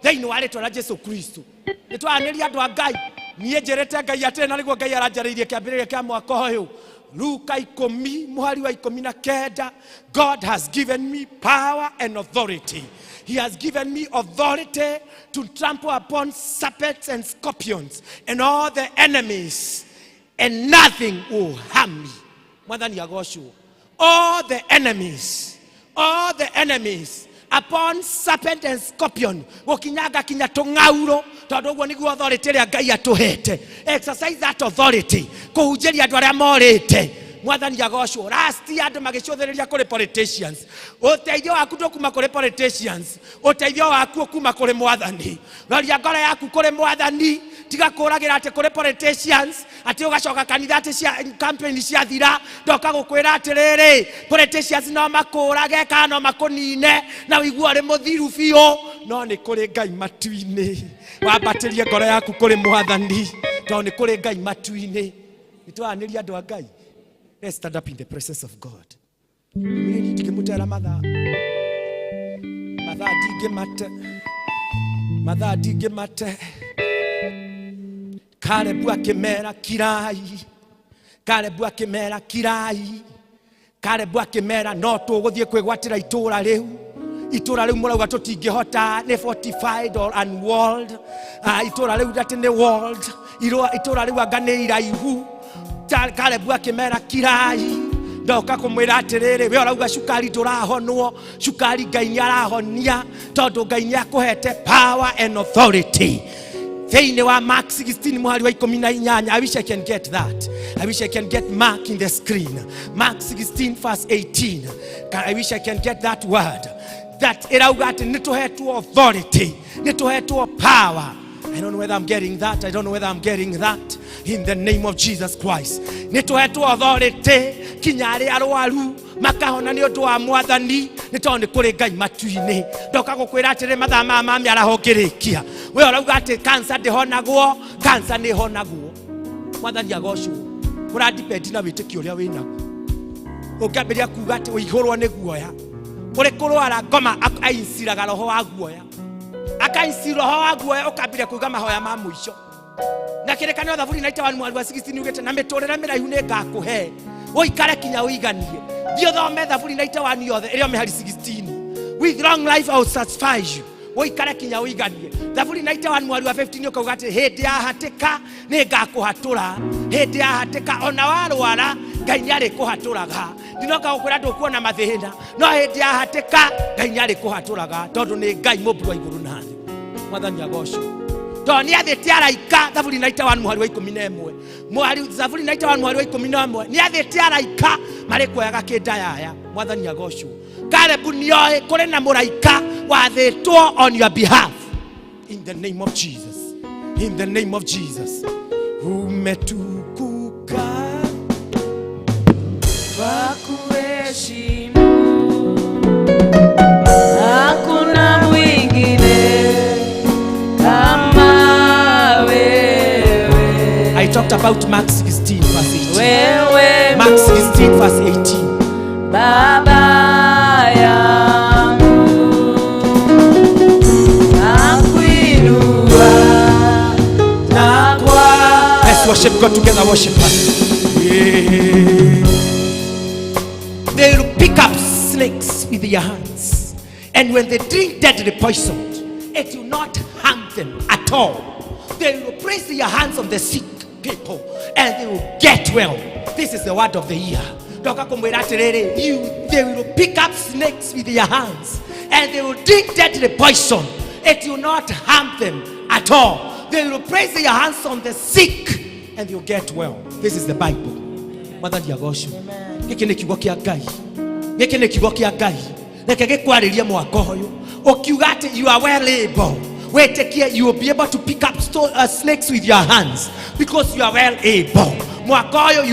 Speaker 5: thiini wa ritwa ria Jesu Kristo. Nitwaraniria andu a Ngai. Nie njerete Ngai atena niguo Ngai aranjariirie kiambiriria kia mwaka uyu. Luka 10 muhari wa 19. God has given me power and authority. He has given me authority to trample upon serpents and scorpions and all the enemies, and nothing will harm me. Mwathani agocwo. All the enemies upon serpent and scorpion gokinyaga kinya tung'auro tondu guo niguo authority ria Ngai atuhete. Exercise that authority kuhunjiria andu aria morite. Mwathani agocwo. Last year andu magicũthĩrĩria kuri politicians. Uteithio waku ndukuma kuri politicians, uteithio waku kuma kuri Mwathani. Roria ngoro yaku kuri Mwathani. Tiga kuragira ati kuri politicians ati ugacoka kanitha ati cia campaign cia thira ndoka gukwira ati riri politicians no makurage kana no makunine na wiguo ri muthiru biu no ni kuri Ngai matu-ini. Wambatirie ngoro yaku kuri Mwathani tondu ni kuri Ngai matu-ini. Nitwaniria andu a Ngai. Let's stand up in the presence of God. Tikimutera mathaa ndigimate. Karebu akimera kirai. Karebu akimera no tuguthie kwigwatira itura riu murauga tutingihota ni fortified or unwalled. Itura riu dati ni walled. Itura riu anga ni iraihu. Karebu akimera kirai. Ndoka kumwira atiriri we urauga cukari turahonwo cukari Ngai ni arahonia tondu Ngai ni akuhete power and authority. Thiini wa Mark 16 muhari wa 18. I wish I can get that. I wish I can get Mark in the screen. Mark 16 verse 18. I wish I can get that word. That irauga ati nituhetwo authority, nituhetwo power. I don't know whether I'm getting that. In the name of Jesus Christ. Nituhetwo authority kinyari arwaru makahona ni undu wa Mwathani ni tondu kuri Ngai matu-ini. Ndoka gukwira atiri mathaa mama miarahongirikia we urauga ati cancer ndihonagwo. Cancer ni honagwo. Mwathani agocwo. Kura depend na witikio uria winaguo. Ukiambiria kuga ati uihurwo ni guoya uri kurwara ngoma ainsiraga roho wa guoya akainsira roho wa guoya ukambiria kuga mahoya ma muico. Na kirekanio thaburi na itawani mwari wa 16 ugete na miturira miraihu ni ngakuhe uikare kinya uiganie. Dio thome thaburi na itawani yothe irio mihari 16. With long life I will satisfy you. Uikare kinya uiganie. Thaburi na itawani mwari wa 15 ukauga ati hindi ya hatika ni ngakuhatura. Hindi ya hatika ona warwara Ngai ni ari kuhaturaga. Ndinoka gukwira ndu kuona mathina no hindi ya hatika Ngai ni ari kuhaturaga tondu ni Ngai mumbu wa iguru na thi. Mwathani agocwo. Toni athite araika thaburi na itawani muhari wa 11. Thaburi na itawani muhari wa 11 ni athite araika mari kuoyaga kindayaya. Mwathani agocwo. Karebu nioi kuri na muraika wathitwo on your behalf. In the name of Jesus. In the name of Jesus. Umetukuka
Speaker 6: wakuheshimu, hakuna mwingine kama wewe.
Speaker 5: I talked about Mark 16 verse 18. Mark 16 verse 18.
Speaker 6: Baba yangu
Speaker 5: worship God together, worship God. They will pick up snakes with their hands, and when they drink deadly poison, it will not harm them at all. They will place their hands on the sick people and they will get well. This is the word of the year. They will pick up snakes with their hands and they will drink deadly poison. It will not harm them at all. They will place their hands on the sick and they will get well. This is the Bible. Mother dear Goshu. You are well able. You will be able to pick up snakes with your hands because you are well able. You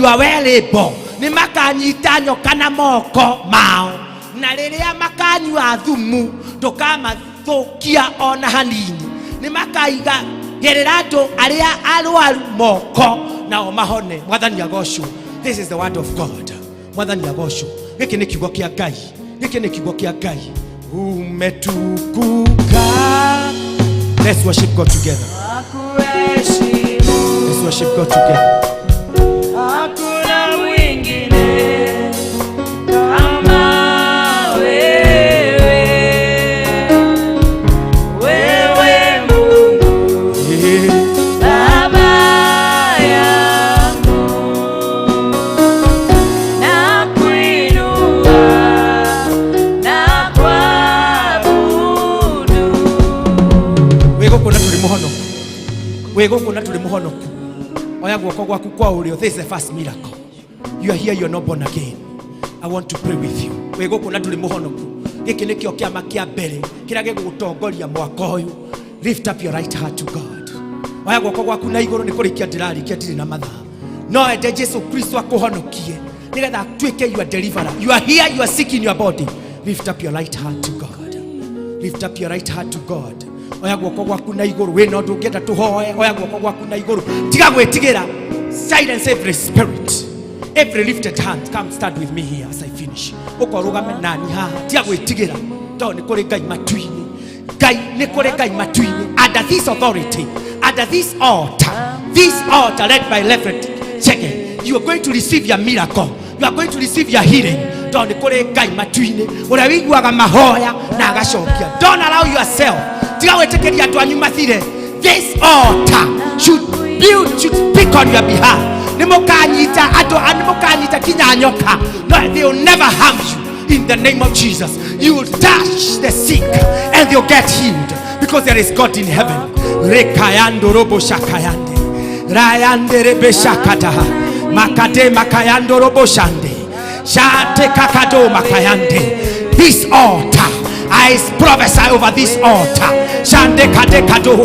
Speaker 5: are well able. Nimakanyita nyokana moko mao. Nalerea makanyu adhumu dokama thokia ona hanini. Nimakaiga gererado area alwalu moko na omahone. Mwathani agoshu. This is the word of God. Mwathani agoshu. Giki ni kiugo kia Ngai. Giki ni kiugo kia Ngai. Umetukuka. Let's worship God together. Let's worship God together.
Speaker 6: Hakuna mwingine kama wewe, wewe Mungu, Baba yangu, nakuinua na kuabudu.
Speaker 5: Wegoko na tuli muhonoku. Oya guoko gwaku kwa ulio. This is the first miracle. You are here, you are not born again. I want to pray with you. Wegoko na tuli muhonoku. Giki nikio kiama kia mbere kira gigutongoria mwaka uyu. Lift up your right heart to God. Oya guoko gwaku na iguru nikurikia ndirarikia ndiri na matha. No ende Jesu Kristo akuhonokie. Nigetha twike you are deliverer. You are here, you are sick in your body. Lift up your right heart to God. Lift up your right heart to God. Oya guoko gwaku na iguru we no ndungenda tuhoe. Oya guoko gwaku na iguru tiga gwetigira. Silence every spirit, every lifted hand. Come stand with me here as I finish. Ukorugame nani ha tiga gwetigira to ni kuri Ngai matuini. Ngai ni kuri Ngai matuini. Under this authority, under this altar led by Prophetic, you are going to receive your miracle. You are going to receive your healing. Don't kuri Ngai matuini. Ura wiguaga mahoya na agacokia. Don't allow yourself. This altar should speak on your behalf. No, they will never harm you in the name of Jesus. You will touch the sick and they'll get healed because there is God in heaven. This altar, I prophesy over this altar. Shande kade kado,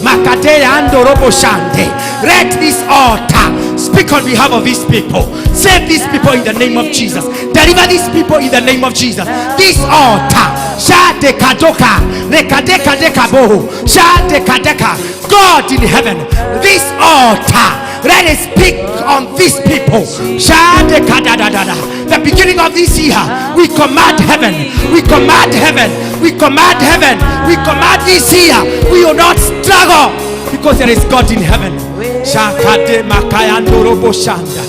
Speaker 5: makade ando robo shande. Let this altar speak on behalf of these people. Save these people in the name of Jesus. Deliver these people in the name of Jesus. This altar, shade kadoka, rekade kade kabo, shade kadeka. God in heaven, this altar, let it speak on these people. Shade kadadadada. The beginning of this year, we command heaven. We command heaven. We command heaven. We command this year. We will not struggle because there is God in heaven. Shakade makayando robo shanda.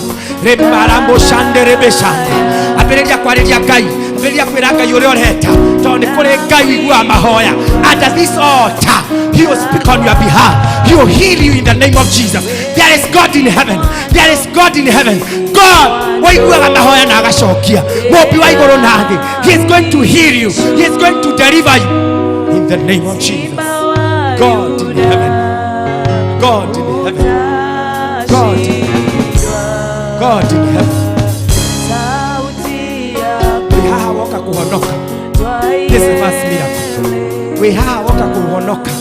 Speaker 5: Rebarambo shande rebe shanda. Aberedia kwaredia Ngai. Aberedia kweraga yore oreta. Tone kore Ngai wigua mahoya. Under this altar, He will speak on your behalf. He will heal you in the name of Jesus. There is God in heaven. There is God in heaven. God, He is going to heal you. He is going to deliver you in the name of Jesus. God in heaven. God in heaven. God in heaven. God in heaven. This is the first miracle. We have woka kuhonoka.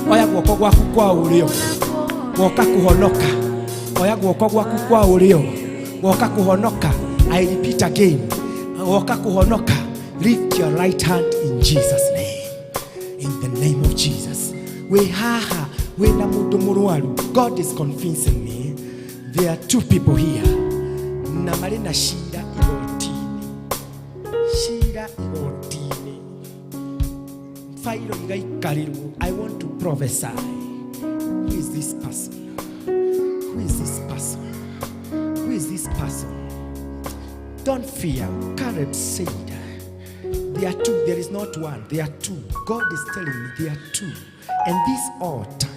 Speaker 5: Oya guoko gwaku kwa ulio. Woka kuhonoka. Oya guoko gwaku kwa ulio. Woka kuhonoka. I repeat again. Woka kuhonoka. Lift your right hand in Jesus' name. In the name of Jesus. God is convincing me. There are two people here. Namarina shida igotini. Shida igotini. I want to prophesy. Who is this person? Who Who is this person? Who is this person? Don't fear. Caleb said, there are two. There is not one. There are two. God is telling me there are two. And this altar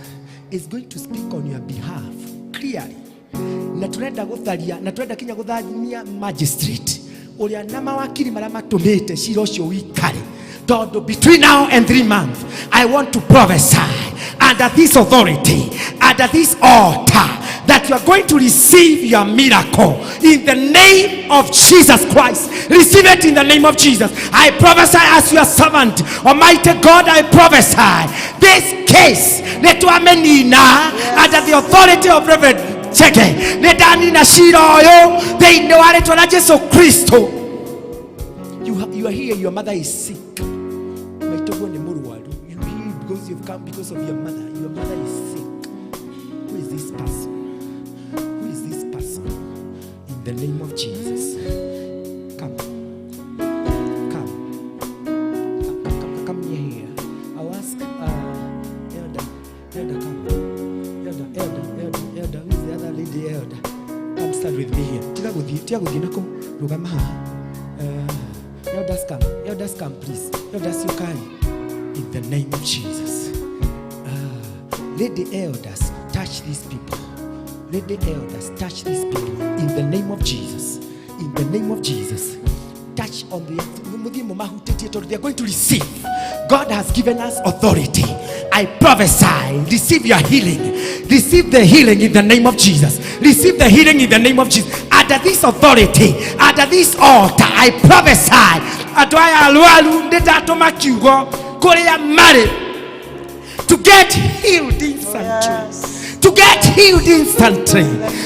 Speaker 5: is going to speak on your behalf clearly. Na turenda gutharia, na turenda kinya guthamia magistrate. Uria na mawakiri maria matumite cira ucio wikare. Tondu between now and 3 months, I want to prophesy under this authority, under this altar, that you are going to receive your miracle in the name of Jesus Christ. Receive it in the name of Jesus. I prophesy as your servant, Almighty God. I prophesy this case under the authority of Reverend Cheke. You are here, your mother is sick. You are here because you've come because of your mother. Your mother is sick. Who is this person? Who is this person? In the name of Jesus. Come near here. I'll ask Elder, come. Elder, who is the other lady? Elder, come stand with me here. Elders come, please. Elders, you can. In the name of Jesus. Let the elders touch these people. Let the elders touch these people. In the name of Jesus. In the name of Jesus. Touch on the... They are going to receive. God has given us authority. I prophesy. Receive your healing. Receive the healing in the name of Jesus. Receive the healing in the name of Jesus. Under this authority, under this altar, I prophesy. To get healed instantly. To get healed instantly.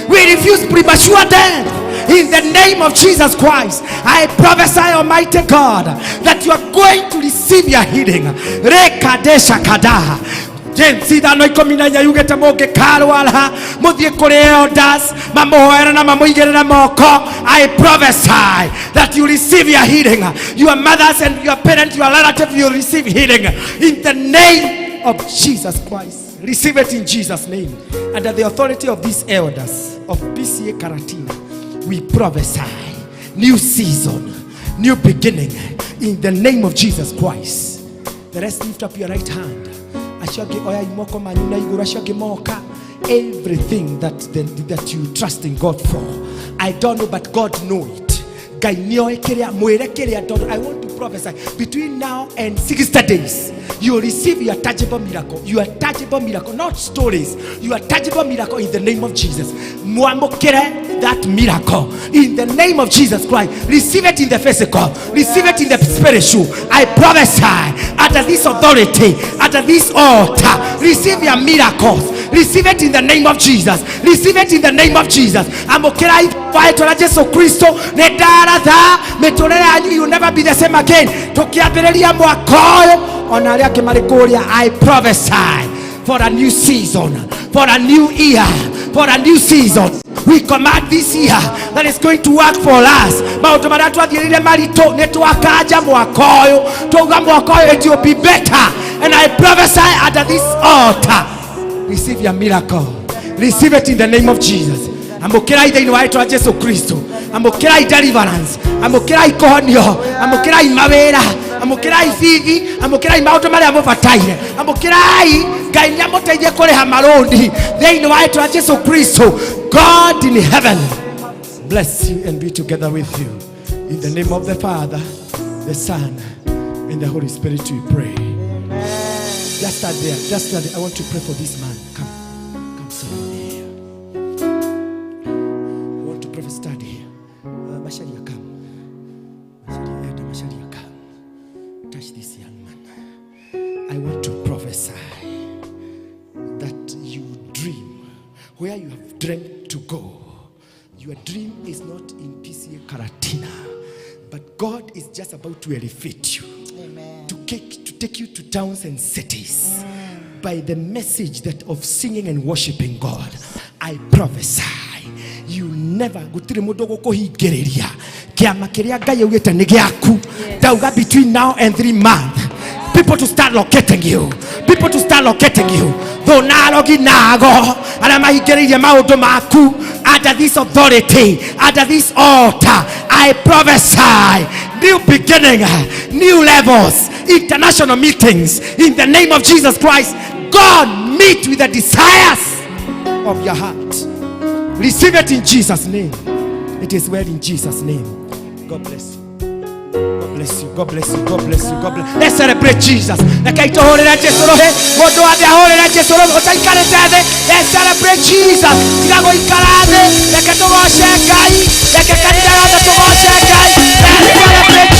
Speaker 5: We refuse premature death. In the name of Jesus Christ, I prophesy, Almighty God, that you are going to receive your healing. Rekadesha kadaha. I prophesy that you receive your healing. Your mothers and your parents, your relatives, you receive healing in the name of Jesus Christ. Receive it in Jesus' name. Under the authority of these elders of PCA Karatina, we prophesy new season, new beginning in the name of Jesus Christ. The rest, lift up your right hand. Everything that you trust in God for, I don't know, but God knows it. I want to prophesy between now and 60 days, you will receive your tangible miracle. Your tangible miracle, not stories. Your tangible miracle in the name of Jesus. That miracle in the name of Jesus Christ. Receive it in the physical. Receive it in the spiritual. I prophesy under this authority, under this altar. Receive your miracles. Receive it in the name of Jesus. Receive it in the name of Jesus. You will never be the same again. I prophesy for a new season, for a new year, for a new season. We command this year that is going to work for us. It will be better. And I prophesy under this altar. Receive your miracle. Receive it in the name of Jesus. Amokera ida inaitwa Yesu Kristo. Amokera deliverance. Amokera ikonyo. Amokera imawera. Amokera ifithi. Amokera imauto mari amofataire. Amokera Ngai nyamoteithie kureha marondi. Thĩinĩ wa rĩĩtwa Yesu Kristo. God in heaven bless you and be together with you. In the name of the Father, the Son, and the Holy Spirit we pray. Just stand there. Just stand there. I want to pray for this man. Come stand here. I want to pray for stand here. Masharia, come. Masharia, come. Touch this young man. I want to prophesy that you dream where you have dreamed to go. Your dream is not in PCA Karatina, but God is just about to elevate you. Amen. To take you to towns and cities by the message that of singing and worshiping God. I prophesy you never between now and 3 months. People to start locating you. People to start locating you. Thonarogi nago. Aramahigeriye maundu maku. Under this authority, under this altar, I prophesy new beginning, new levels, international meetings in the name of Jesus Christ. God, meet with the desires of your heart. Receive it in Jesus' name. It is well in Jesus' name. God bless you. God bless you. God bless you. God bless you. God bless you. Let's celebrate Jesus. Let's celebrate Jesus. Let's celebrate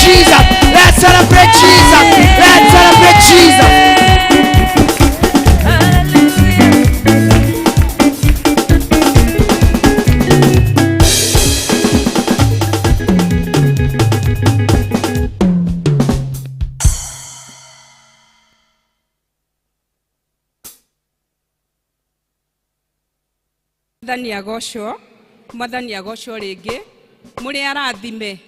Speaker 5: Jesus. Let's celebrate Jesus. Let's celebrate Jesus.
Speaker 2: Mwathani agocwo ringi muri arathime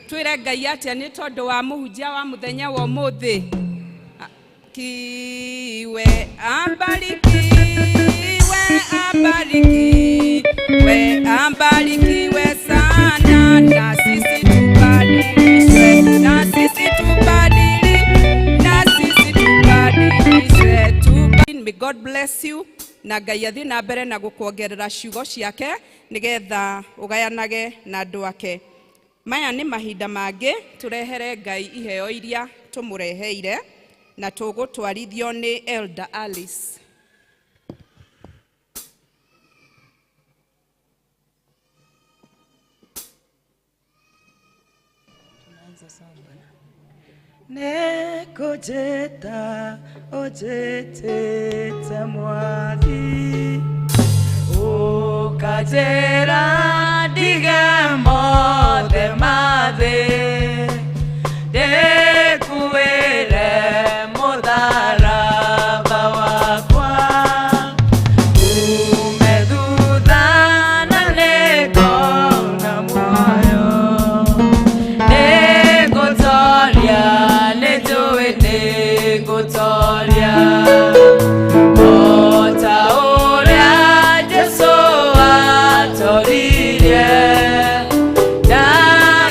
Speaker 2: twire Ngai atia ni tondu wa muhunjia wa muthenya wa umuthi kiwe ambarikiwe sana na sisi tubadilishwe. May God bless you. Na Ngai athi na mbere na gukuongerera ciugo ciake nigetha ugayanage na andu ake. Maya ni mahinda mangi turehere Ngai iheo iria tumureheire na tugutwarithio ni Elder Alice.
Speaker 6: Nekojeta ojetete mwathi ukajera digamothe mathi dekuire mutharaba wakwa umethutha na nikona muoyo nigutoria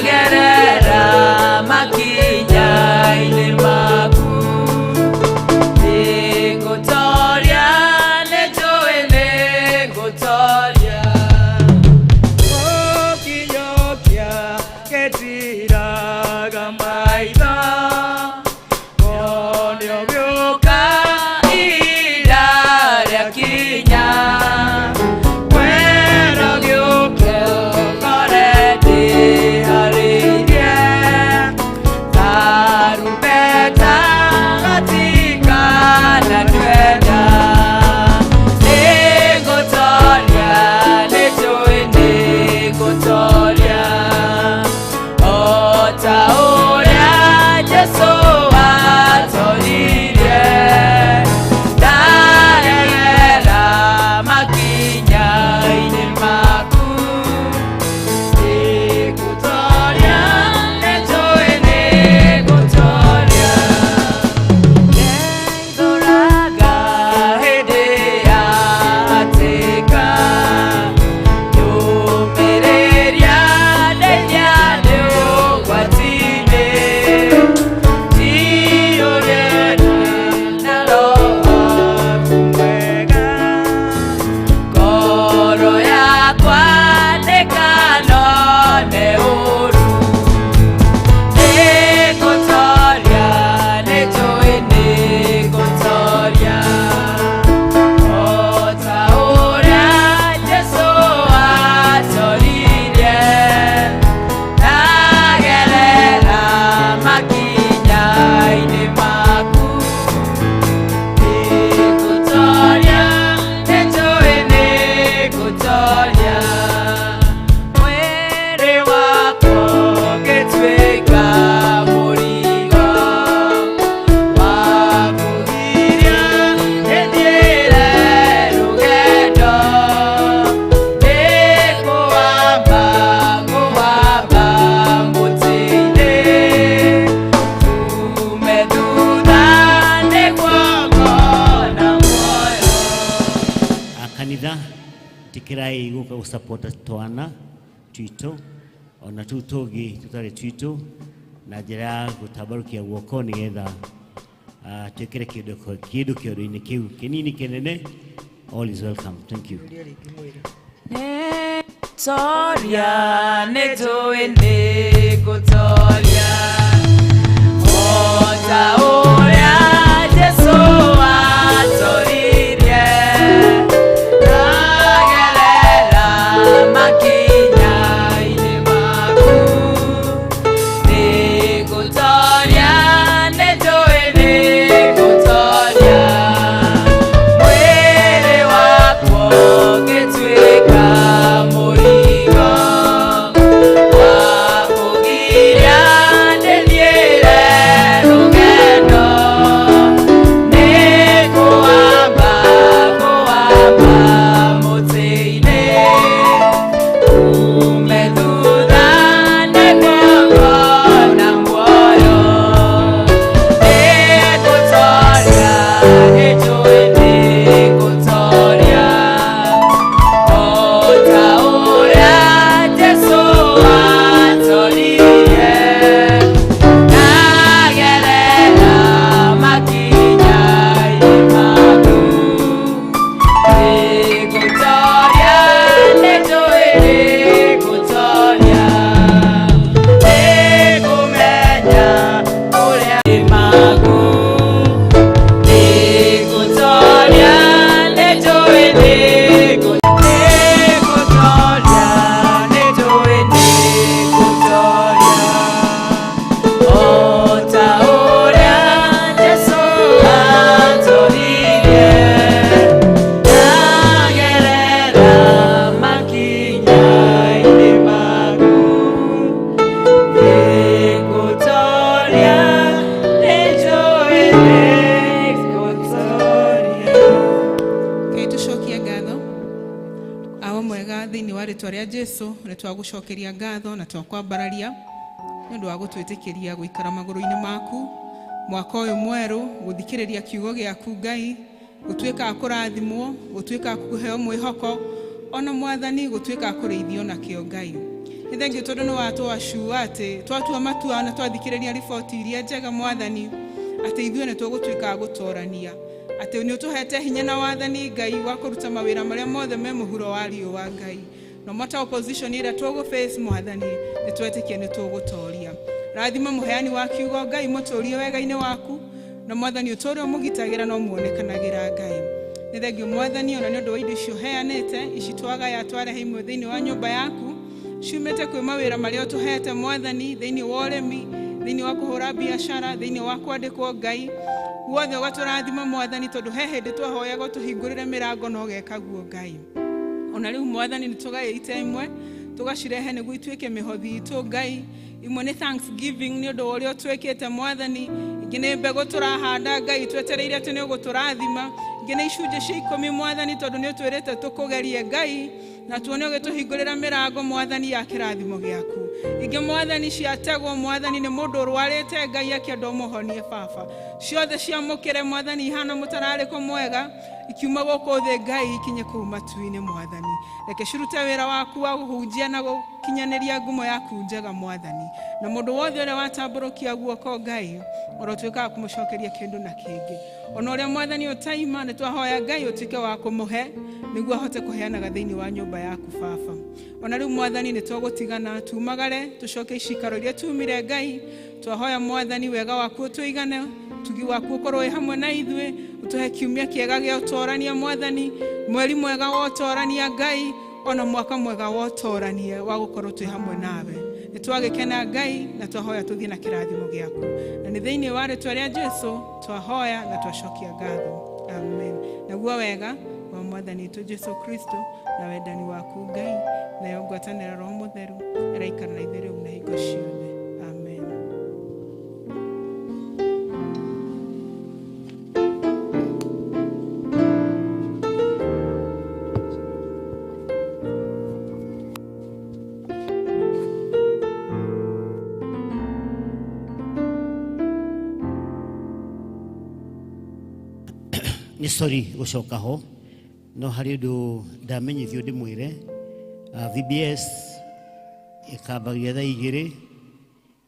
Speaker 6: Gerera
Speaker 7: Kirai guka usapota twana twito ona tutogi tutare twito na njira gutabarukia guoko nigetha twikire kindu kioro-ini kiu kinini kinene. All is welcome. Thank you.
Speaker 6: Toria ne joene kutoria ota oria Jesu atoririe nagerera makinya ine maku ne kutoria ne joene kutoria mwere wako getweka murigo wakugiria nediere rugendo nikuamba kuamba muteine umethutha negongo na muoyo nikutoria nijuini kutoria ota uria Jesu atoririe nagerera makinya imaku nikutoria nijuini kutoria nikumenya uria imaku nikutoria nijuini nikutoria nijuini kutoria ota uria Jesu atoririe nagerera makinya ine maku nikutoria nijuini kutoria.
Speaker 2: Kei tucokie ngatho awo mwega thiini wa ritwa ria Jesu ni twagucokeria ngatho na twakwambararia ni undu wa gutwitikiria guikara maguru-ini maku mwaka uyu mweru guthikiriria kiugo giaku Ngai gutwika kurathimwo gutwika kuheo mwihoko ona Mwathani gutwika kureithio na kio Ngai. Ni thengiũ tondu ni watwacua ati twatua matua na twathikiriria riboti iria njega Mwathani ati ithuĩ nĩ tũgũtuĩka gũtorania ati ni utuhete hinya na wathani Ngai wa kuruta mawira maria mothe me muhuro wa riũa Ngai. No matter opposition ira tugu face Mwathani ni twetikie ni tugutoria. Rathima muheani wa kiugo Ngai muturie wega-ini waku na Mwathani utore umugitagira no muonekanagira Ngai. Ni thengio Mwathani ona ni undu wa indo icio heanite ici twagaya twarehe imwe thiini wa nyumba yaku ciumite kwi mawira maria utuhete Mwathani thiini wa urimi thiini wa kuhura biashara thiini wa kwandikwo Ngai wothe ugaturathima Mwathani tondu he hindi twahoyaga tuhingurire mirango no geka guo Ngai. Ona riu Mwathani ni tugaite imwe tugacirehe niguo ituike mihothi itu Ngai. Imwe ni thanksgiving ni undu uria twikite Mwathani, ingi ni mbegu turahanda Ngai twetereire ati ni uguturathima, ingi ni icunjĩ cia 10 Mwathani tondu ni utwirite tukugerie Ngai na tuone ugituhingurira mirango Mwathani ya kirathimo giaku. Ingi Mwathani ciategwo Mwathani ni mundu urwarite Ngai akienda umuhonie Baba, ciothe ciamukire Mwathani ihana mutarariko mwega ikiuma gũkũ thĩ Ngai ikinye kũu matu-inĩ Mwathani. Reke cirute wĩra waku wa gũhunjia na gũkinyanĩria ngumo yaku njega Mwathani, na mũndũ wothe ũrĩa watambũrũkia guoko Ngai ũrotuĩka kũmũcokeria kĩndũ na kĩngĩ. Ona ũrĩa Mwathani ũtaima nĩ twahoya Ngai ũtuĩke wa kũmũhe nĩguo ahote kũheanaga thĩinĩ wa nyũmba yaku Baba. Ona rĩu Mwathani nĩ tũgũtigana tumagare tucoke icikaro iria tumire Ngai. Twahoya Mwathani wega waku ũtũigane, tugi waku ũkorwo hamwe na ithuĩ, utuhe kiumia kiega gĩa ũtorania Mwathani, mweri mwega wa ũtorania Ngai, ona mwaka mwega wa ũtorania wa gũkorwo twĩ hamwe nawe. Nĩ twagĩkena Ngai na twahoya tũthiĩ na kĩrathimo gĩaku, na nĩ thĩinĩ wa rĩĩtwa rĩa Jesũ twahoya na twacokia ngatho. Amen. Naguo wega wa Mwathani witũ Jesũ Kristo na wendani waku Ngai na ngwatanĩro Roho Mũtheru araikara na ithuĩ rĩu na hingo ciothe. Amen.
Speaker 7: Ni sorry gucoka ho no hari undu ndamenyithio ndimwire VBS ikambagia thaa 2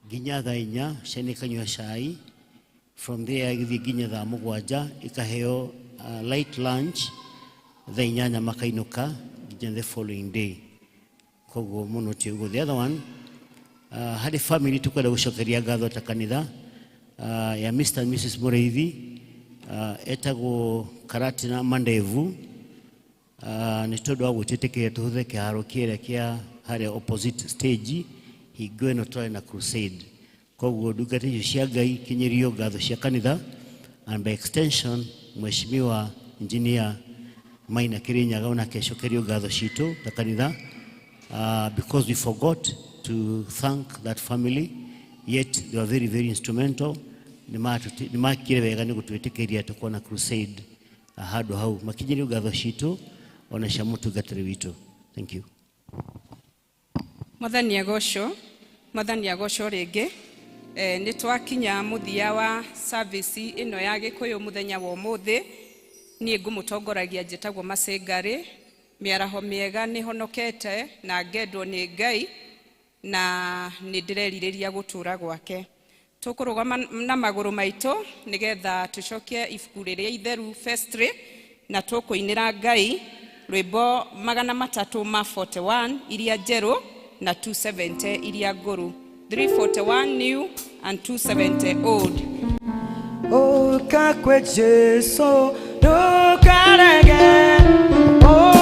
Speaker 7: nginya thaa 4 ciana ikanyua cai. From there igithii nginya thaa 7 ikaheo light lunch, thaa 8 makainuka nginya the following day. Koguo muno ti uguo. The other one, hari family tukwenda gucokeria ngatho ta kanitha ya Mr. and Mrs. Mureithi, etagwo Karatina Mandevu, ni tondu wa gwititikira tuhuthe kiharo kiria kia haria opposite stage hingo ino twari na crusade. Koguo ndungata icio cia Ngai kinyirio ngatho cia kanitha, and by extension Mheshimiwa Engineer Maina Kirinyaga onake acokerio ngatho citu ta kanitha, because we forgot to thank that family, yet they were very, very instrumental. Nimakire wega ni gutwitikiria tukona crusade handu hau makinyirio ngatho citu ona cia mutungatiri witu. Thank you.
Speaker 2: Mwathani agocwo ringi. Ni twakinya muthia wa service ino ya Gikuyu muthenya wa umuthi. Nie ngumutongoragia njitagwo Masengari. Miaraho miega ni honokete na ngendwo ni Ngai na ni ndireririria gutura gwake. Tukurugama na maguru maitu nigetha tucokie ibuku riria itheru firstly, na tukuinira Ngai rwimbo 341 iria njeru na 270 iria nguru. 341 new and 270 old.
Speaker 6: Oh, kakwe Jesu, do karege. Oh.